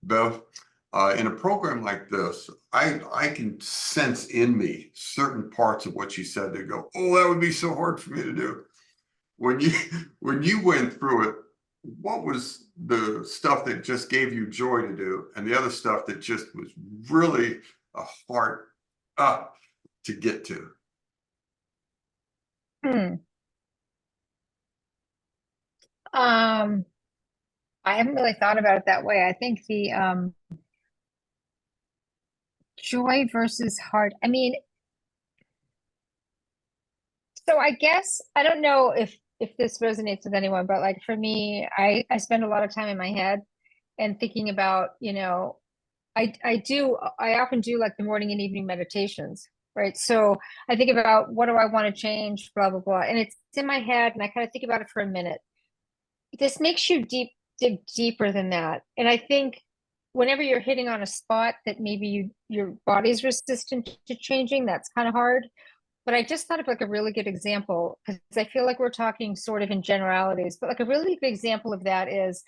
Bev, in a program like this, I can sense in me certain parts of what you said that go, oh, that would be so hard for me to do. When you went through it, what was the stuff that just gave you joy to do, and the other stuff that just was really a hard to get to? I haven't really thought about it that way. I think the joy versus hard. I mean, so I guess I don't know if this resonates with anyone, but like for me, I spend a lot of time in my head and thinking about, I often do like the morning and evening meditations, right? So I think about what do I want to change, blah, blah, blah. And it's in my head and I kind of think about it for a minute. This makes you dig deeper than that. And I think whenever you're hitting on a spot that maybe your body's resistant to changing, that's kind of hard. But I just thought of like a really good example, because I feel like we're talking sort of in generalities, but like a really good example of that is,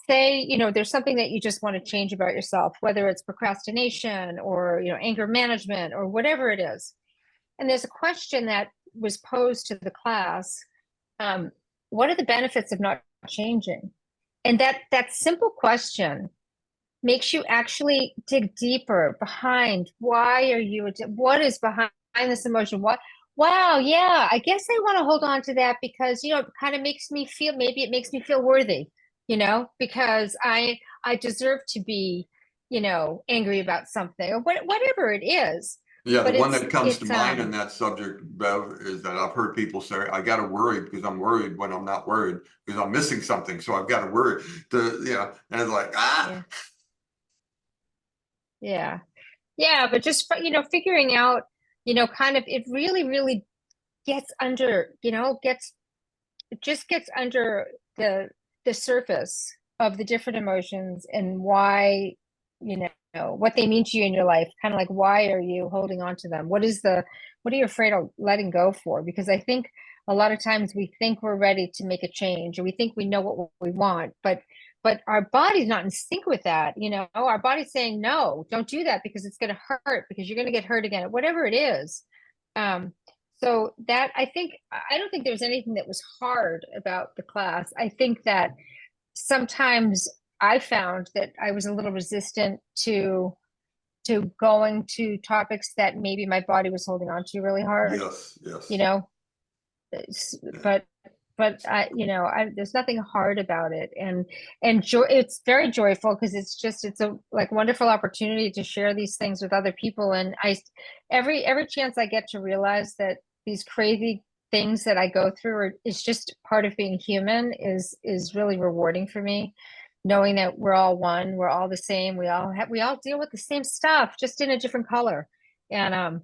say, there's something that you just want to change about yourself, whether it's procrastination or, anger management or whatever it is. And there's a question that was posed to the class. What are the benefits of not changing? And that simple question makes you actually dig deeper behind what is behind this emotion. Wow, yeah, I guess I want to hold on to that because, it kind of makes me feel, maybe it makes me feel worthy, because I deserve to be, angry about something or whatever it is. Yeah, But the one that comes to mind in that subject, Bev, is that I've heard people say, I got to worry because I'm worried when I'm not worried because I'm missing something. So I've got to worry and it's like, Yeah. But just, figuring out, kind of, it really, really gets under, it just gets under the surface of the different emotions and why, what they mean to you in your life. Kind of like, why are you holding on to them? What are you afraid of letting go for? Because I think a lot of times we think we're ready to make a change, or we think we know what we want, but our body's not in sync with that. Our body's saying, no, don't do that because it's going to hurt, because you're going to get hurt again, whatever it is. So that I don't think there was anything that was hard about the class. I think that sometimes I found that I was a little resistant to going to topics that maybe my body was holding on to really hard. Yes. But there's nothing hard about it, and joy. It's very joyful because it's a like wonderful opportunity to share these things with other people. And every chance I get to realize that these crazy things that I go through is just part of being human is really rewarding for me. knowing that we're all one, we're all the same, we all deal with the same stuff, just in a different color. And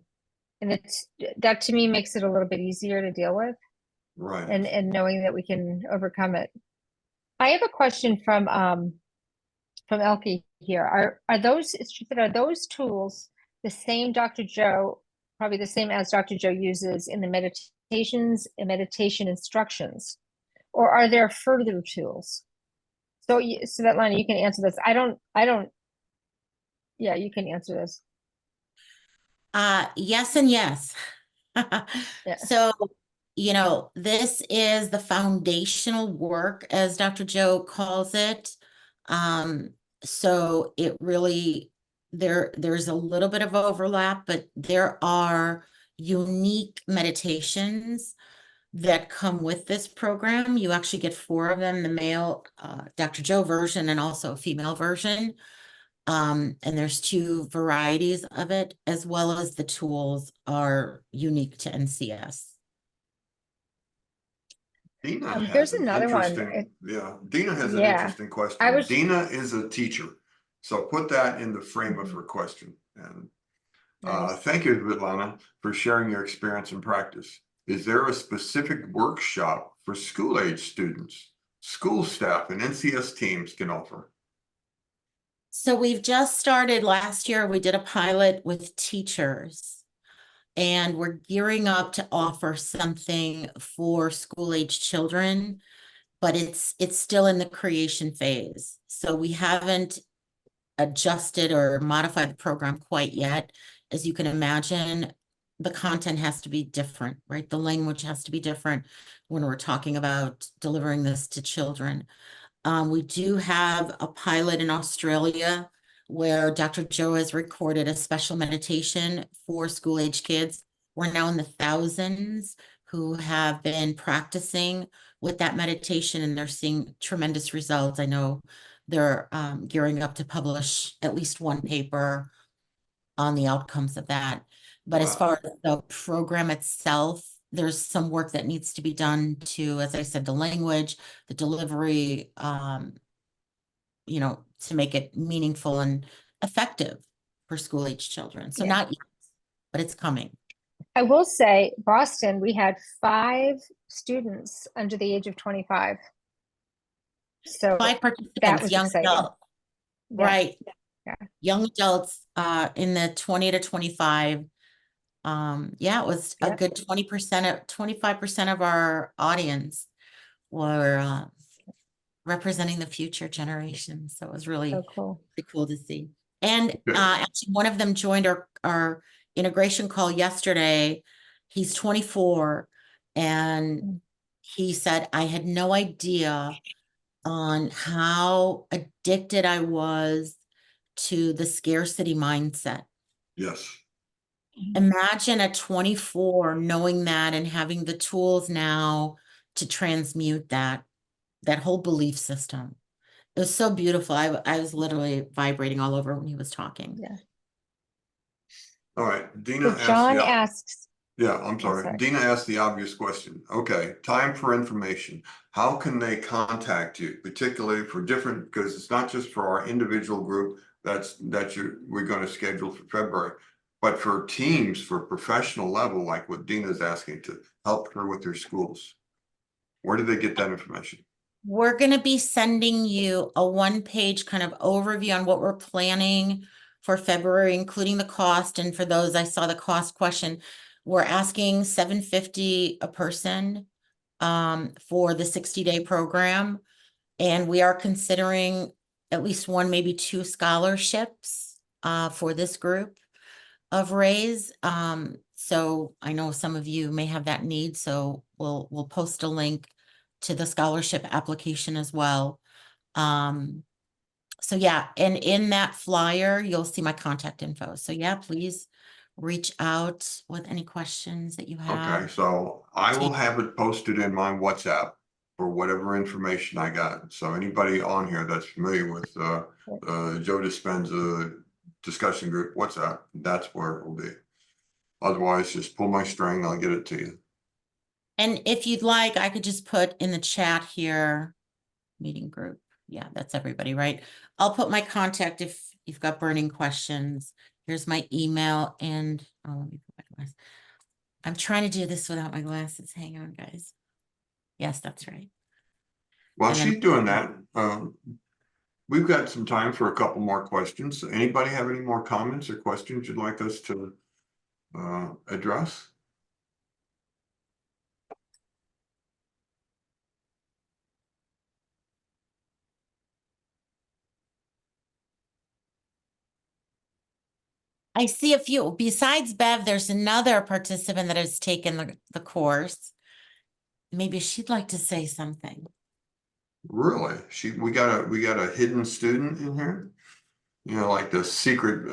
it's that to me makes it a little bit easier to deal with, Right. and knowing that we can overcome it. I have a question from Elke here. Are those, she said, are those tools the same Dr. Joe, probably the same as Dr. Joe uses in the meditations and meditation instructions, or are there further tools? So, Svetlana, you can answer this. I don't, yeah, you can answer this. Yes and yes. Yeah. So, you know, this is the foundational work, as Dr. Joe calls it. So it really, there's a little bit of overlap, but there are unique meditations that come with this program. You actually get 4 of them, the male, Dr. Joe version, and also a female version. And there's 2 varieties of it, as well as the tools are unique to NCS. Dina has There's an another one. interesting, Dina has an Yeah. interesting question. I was- Dina is a teacher, so put that in the frame of her question. And Nice. thank you, Svetlana, for sharing your experience and practice. Is there a specific workshop for school-age students, school staff, and NCS teams can offer? So we've just started last year, we did a pilot with teachers. And we're gearing up to offer something for school-age children, but it's still in the creation phase. So we haven't adjusted or modified the program quite yet. As you can imagine, the content has to be different, right? The language has to be different when we're talking about delivering this to children. We do have a pilot in Australia where Dr. Joe has recorded a special meditation for school-age kids. We're now in the thousands who have been practicing with that meditation, and they're seeing tremendous results. I know they're gearing up to publish at least 1 paper on the outcomes of that. But as far as the program itself, there's some work that needs to be done to, as I said, the language, the delivery, you know, to make it meaningful and effective for school-age children. So Yeah. not yet, but it's coming. I will say, Boston, we had 5 students under the age of 25. So 5 participants, that was young exciting. adults, Yeah. right? Yeah. Young adults in the 20 to 25. Yeah, it was a Yep. good 20%, 25% of our audience were representing the future generation. So it was really So cool. cool to see. And Good. actually one of them joined our integration call yesterday. He's 24 and he said, I had no idea on how addicted I was to the scarcity mindset. Yes. Imagine at 24 knowing that and having the tools now to transmute that whole belief system. It was so beautiful. I was literally vibrating all over when he was talking. Yeah. All right. Dina So John asked, asks, yeah, I'm sorry. sorry. Dina asked the obvious question. Okay, time for information. How can they contact you, particularly for different, because it's not just for our individual group we're going to schedule for February, but for teams, for professional level, like what Dina's asking to help her with their schools. Where do they get that information? We're going to be sending you a 1-page kind of overview on what we're planning for February, including the cost. And for those, I saw the cost question. We're asking $750 a person for the 60-day program. And we are considering at least 1, maybe 2 scholarships for this group of Raise. So I know some of you may have that need, so we'll post a link to the scholarship application as well. So yeah, and in that flyer, you'll see my contact info. So yeah, please reach out with any questions that you have. Okay, so I will have it posted in my WhatsApp for whatever information I got. So anybody on here that's familiar with Joe Dispenza discussion group WhatsApp, that's where it will be. Otherwise, just pull my string, I'll get it to you. And if you'd like, I could just put in the chat here, meeting group. Yeah, that's everybody, right? I'll put my contact if you've got burning questions. Here's my email and, oh, let me put my glasses. I'm trying to do this without my glasses. Hang on, guys. Yes, that's right. While And then- she's doing that, we've got some time for a couple more questions. Anybody have any more comments or questions you'd like us to address? I see a few. Besides Bev, there's another participant that has taken the course. Maybe she'd like to say something. Really? We got a hidden student in here? You know, like the secret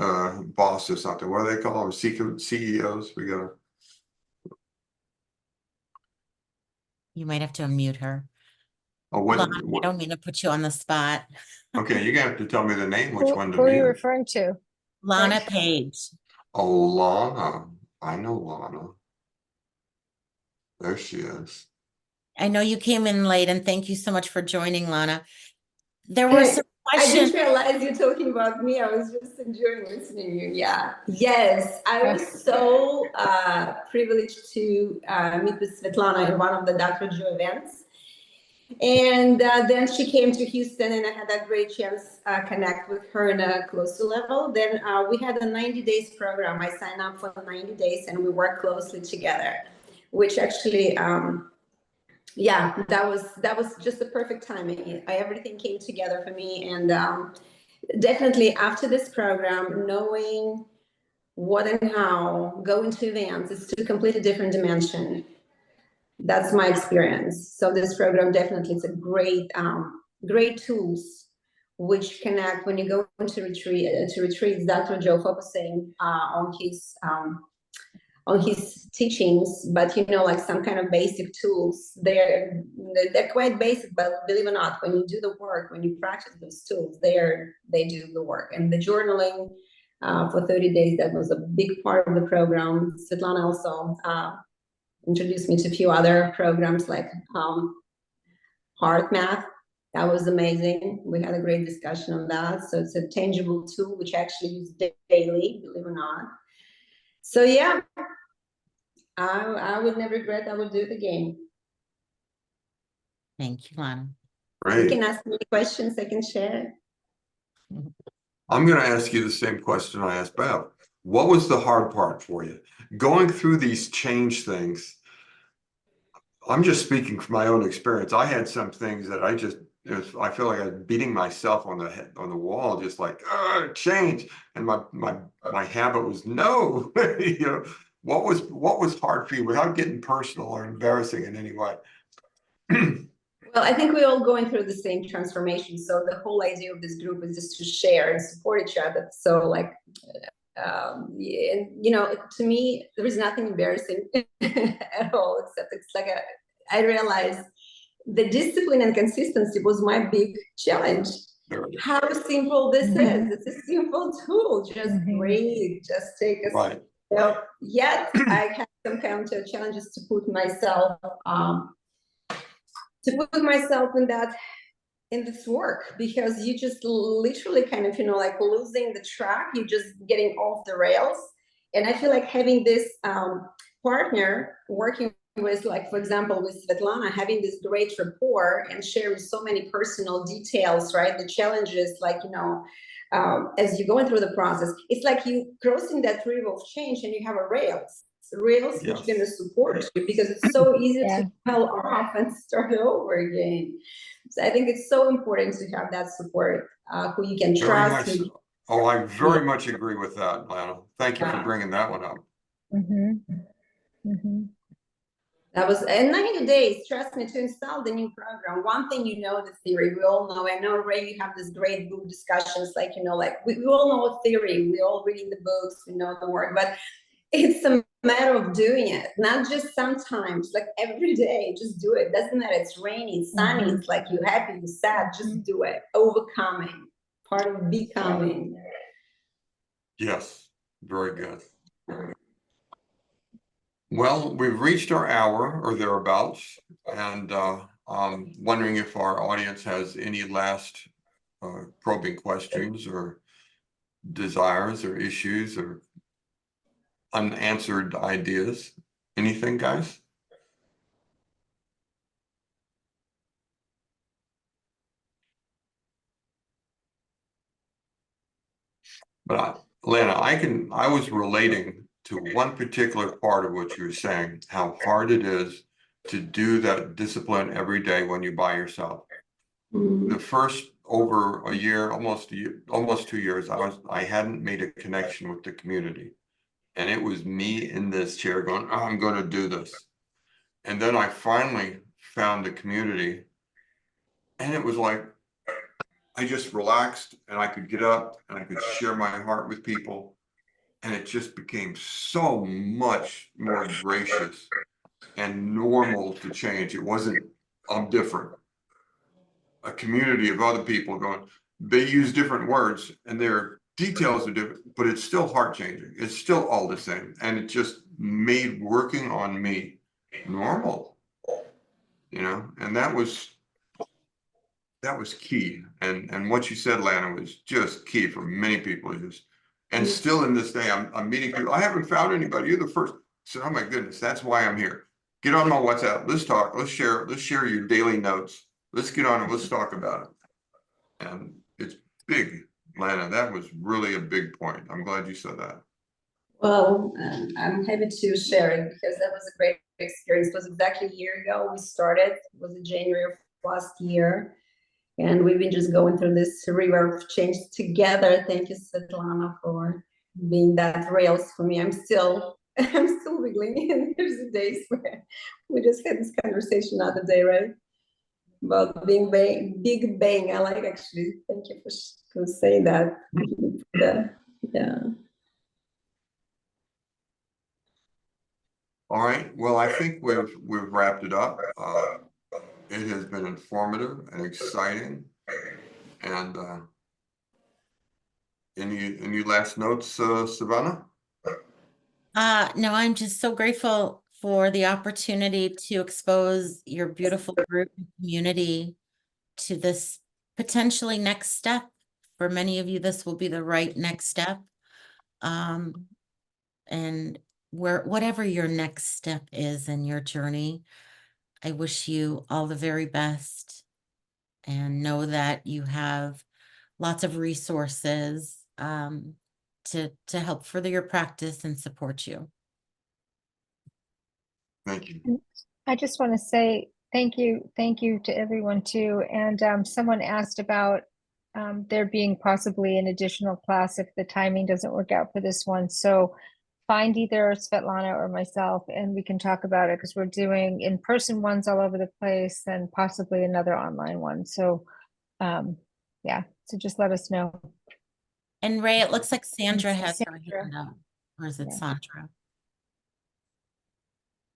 boss or something. What do they call them? Secret CEOs? We got a You might have to unmute her. oh, Lana, I don't mean to put you on the spot. okay, you're gonna have to tell me the name, which one to Who are you mute. referring to? Lana Page. Oh, Lana. I know Lana. There she is. I know you came in late and thank you so much for joining, Lana. There were some I questions. didn't realize you're talking about me. I was just enjoying listening to you. Yeah. Yes, I was so privileged to meet with Svetlana in one of the Dr. Joe events. And then she came to Houston and I had a great chance connect with her in a closer level. Then we had a 90 days program. I signed up for 90 days and we worked closely together, which actually, yeah, that was just the perfect timing. Everything came together for me. And definitely after this program, knowing what and how, going to events, it's to a completely different dimension. That's my experience. So this program definitely is a great tools which connect when you go into retreats. Dr. Joe focusing on his teachings, but you know, like some kind of basic tools. They're quite basic, but believe it or not, when you do the work, when you practice those tools, they do the work. And the journaling for 30 days, that was a big part of the program. Svetlana also introduced me to a few other programs like Heart Math. That was amazing. We had a great discussion on that. So it's a tangible tool which I actually use daily, believe it or not. So yeah, I would never regret. I would do it again. Thank you, Lana. You Great. can ask me questions. I can share. I'm going to ask you the same question I asked Bev. What was the hard part for you? Going through these change things, I'm just speaking from my own experience. I had some things that I feel like I was beating myself on the head, on the wall, just like, change. And my habit was no. You know, what was hard for you without getting personal or embarrassing in any way? Well, I think we're all going through the same transformation. So the whole idea of this group is just to share and support each other. So like, and, you know, to me, there is nothing embarrassing at all, except it's like I realized the discipline and consistency was my big challenge. How simple this is. It's a simple tool. Just breathe, just take a Right. So yet I had some kind of challenges to put myself in this work, because you just literally kind of, you know, like losing the track, you're just getting off the rails. And I feel like having this partner working with, like, for example, with Svetlana, having this great rapport and sharing so many personal details, right? The challenges, like, you know, as you're going through the process, it's like you crossing that river of change and you have a rails Yes. which are going to support you, because it's so easy to fell off and start over again. So I think it's so important to have that support, who you can Very trust. much so. Oh, I very much agree with that, Lana. Thank you for bringing that one up. That was in 90 days, trust me, to install the new program. One thing, you know, the theory, we all know. I know, Ray, you have this great book discussions, like, you know, like we all know theory, we all reading the books, we know the work, but it's a matter of doing it, not just sometimes, like every day, just do it. Doesn't matter, it's rainy, it's sunny, it's like you're happy, you're sad, just do it. Overcoming, part of becoming. Yes, very good. Well, we've reached our hour or thereabouts, and Wondering if our audience has any last probing questions or desires or issues or unanswered ideas. Anything, guys? But Lana, I was relating to one particular part of what you were saying, how hard it is to do that discipline every day when you're by yourself. The first over a year, almost 2 years, I hadn't made a connection with the community. And it was me in this chair going, oh, I'm going to do this. And then I finally found the community. And it was like, I just relaxed and I could get up and I could share my heart with people. And it just became so much more gracious and normal to change. It wasn't, I'm different. A community of other people going, they use different words and their details are different, but it's still heart changing. It's still all the same. And it just made working on me normal, you know, and that was key. And what you said, Lana, was just key for many people. And still in this day, I'm meeting people. I haven't found anybody. You're the first. So, oh my goodness, that's why I'm here. Get on my WhatsApp. Let's talk. Let's share your daily notes. Let's get on and let's talk about it. And it's big, Lana. That was really a big point. I'm glad you said that. Well, I'm happy to share it because that was a great experience. It was exactly a year ago we started. It was in January of last year. And we've been just going through this river of change together. Thank you, Svetlana, for being that rails for me. I'm still wiggling. And there's the days where we just had this conversation the other day, right? About being big bang. I like actually. Thank you for saying that. Yeah. All right. Well, I think we've wrapped it up. It has been informative and exciting. And any last notes, Savannah? No, I'm just so grateful for the opportunity to expose your beautiful group and community to this potentially next step. For many of you, this will be the right next step. And whatever your next step is in your journey, I wish you all the very best and know that you have lots of resources to help further your practice and support you. Thank you. I just want to say thank you to everyone too. And someone asked about there being possibly an additional class if the timing doesn't work out for this one. So find either Svetlana or myself and we can talk about it because we're doing in-person ones all over the place and possibly another online one. So yeah, so just let us know. And Ray, it looks like Sandra has her Sandra. hand up. Or is it Yeah. Sandra?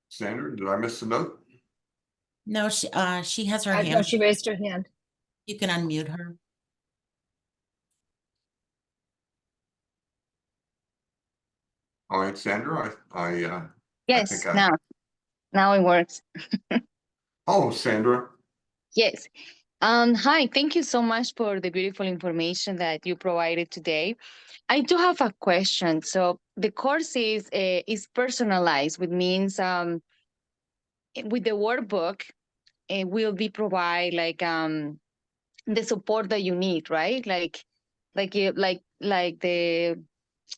Sandra, did I miss a note? No, she has her No, hand. she raised her hand. You can unmute her. All right, Sandra, Yes, think now it works. Oh, Sandra. Yes. Hi, thank you so much for the beautiful information that you provided today. I do have a question. So the course is personalized, which means with the workbook, it will be provide like the support that you need, right? Like the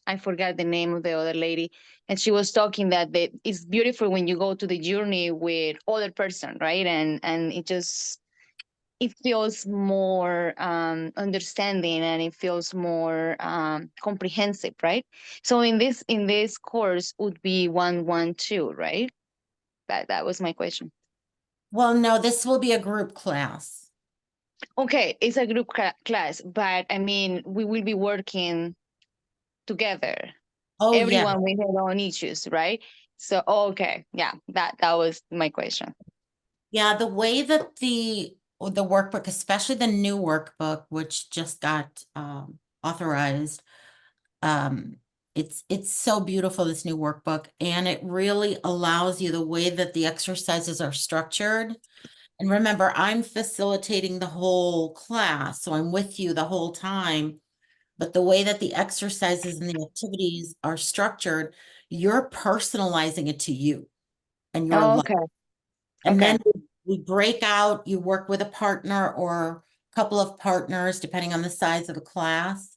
I forgot the name of the other lady, and she was talking that it's beautiful when you go to the journey with other person, right? And it feels more understanding and it feels more comprehensive, right? So in this course would be 112, right? That was my question. Well, no, this will be a group class. Okay, it's a group class, but I mean we will be working together. Oh, Everyone yeah. with their own issues, right? So okay, yeah, that was my question. Yeah, the way that the workbook, especially the new workbook, which just got authorized, it's so beautiful, this new workbook, and it really allows you the way that the exercises are structured. And remember, I'm facilitating the whole class, so I'm with you the whole time. But the way that the exercises and the activities are structured, you're personalizing it to you and your Oh, life. okay. And Okay. then we break out, you work with a partner or a couple of partners, depending on the size of the class.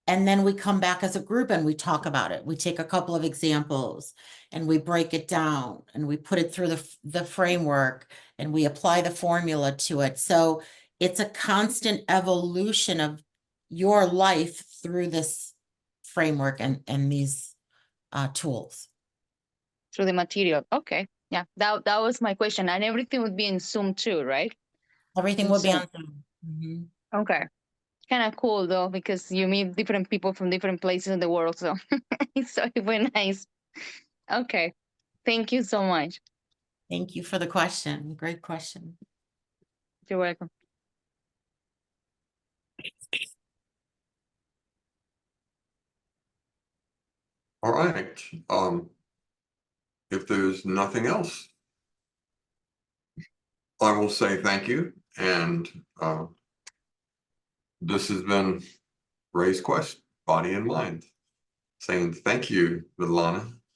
And then we come back as a group and we talk about it. We take a couple of examples and we break it down and we put it through the framework and we apply the formula to it. So it's a constant evolution of your life through this framework and these tools. Through the material. Okay. Yeah. That was my question. And everything would be in Zoom too, right? Everything In will be Zoom. on Zoom. Mhm. Okay. Kind of cool though, because you meet different people from different places in the world. So it's so very nice. Okay. Thank you so much. Thank you for the question. Great question. You're welcome. All right. If there's nothing else, I will say thank you. And this has been Ray's Quest, Body and Mind, saying thank you, Vidlana.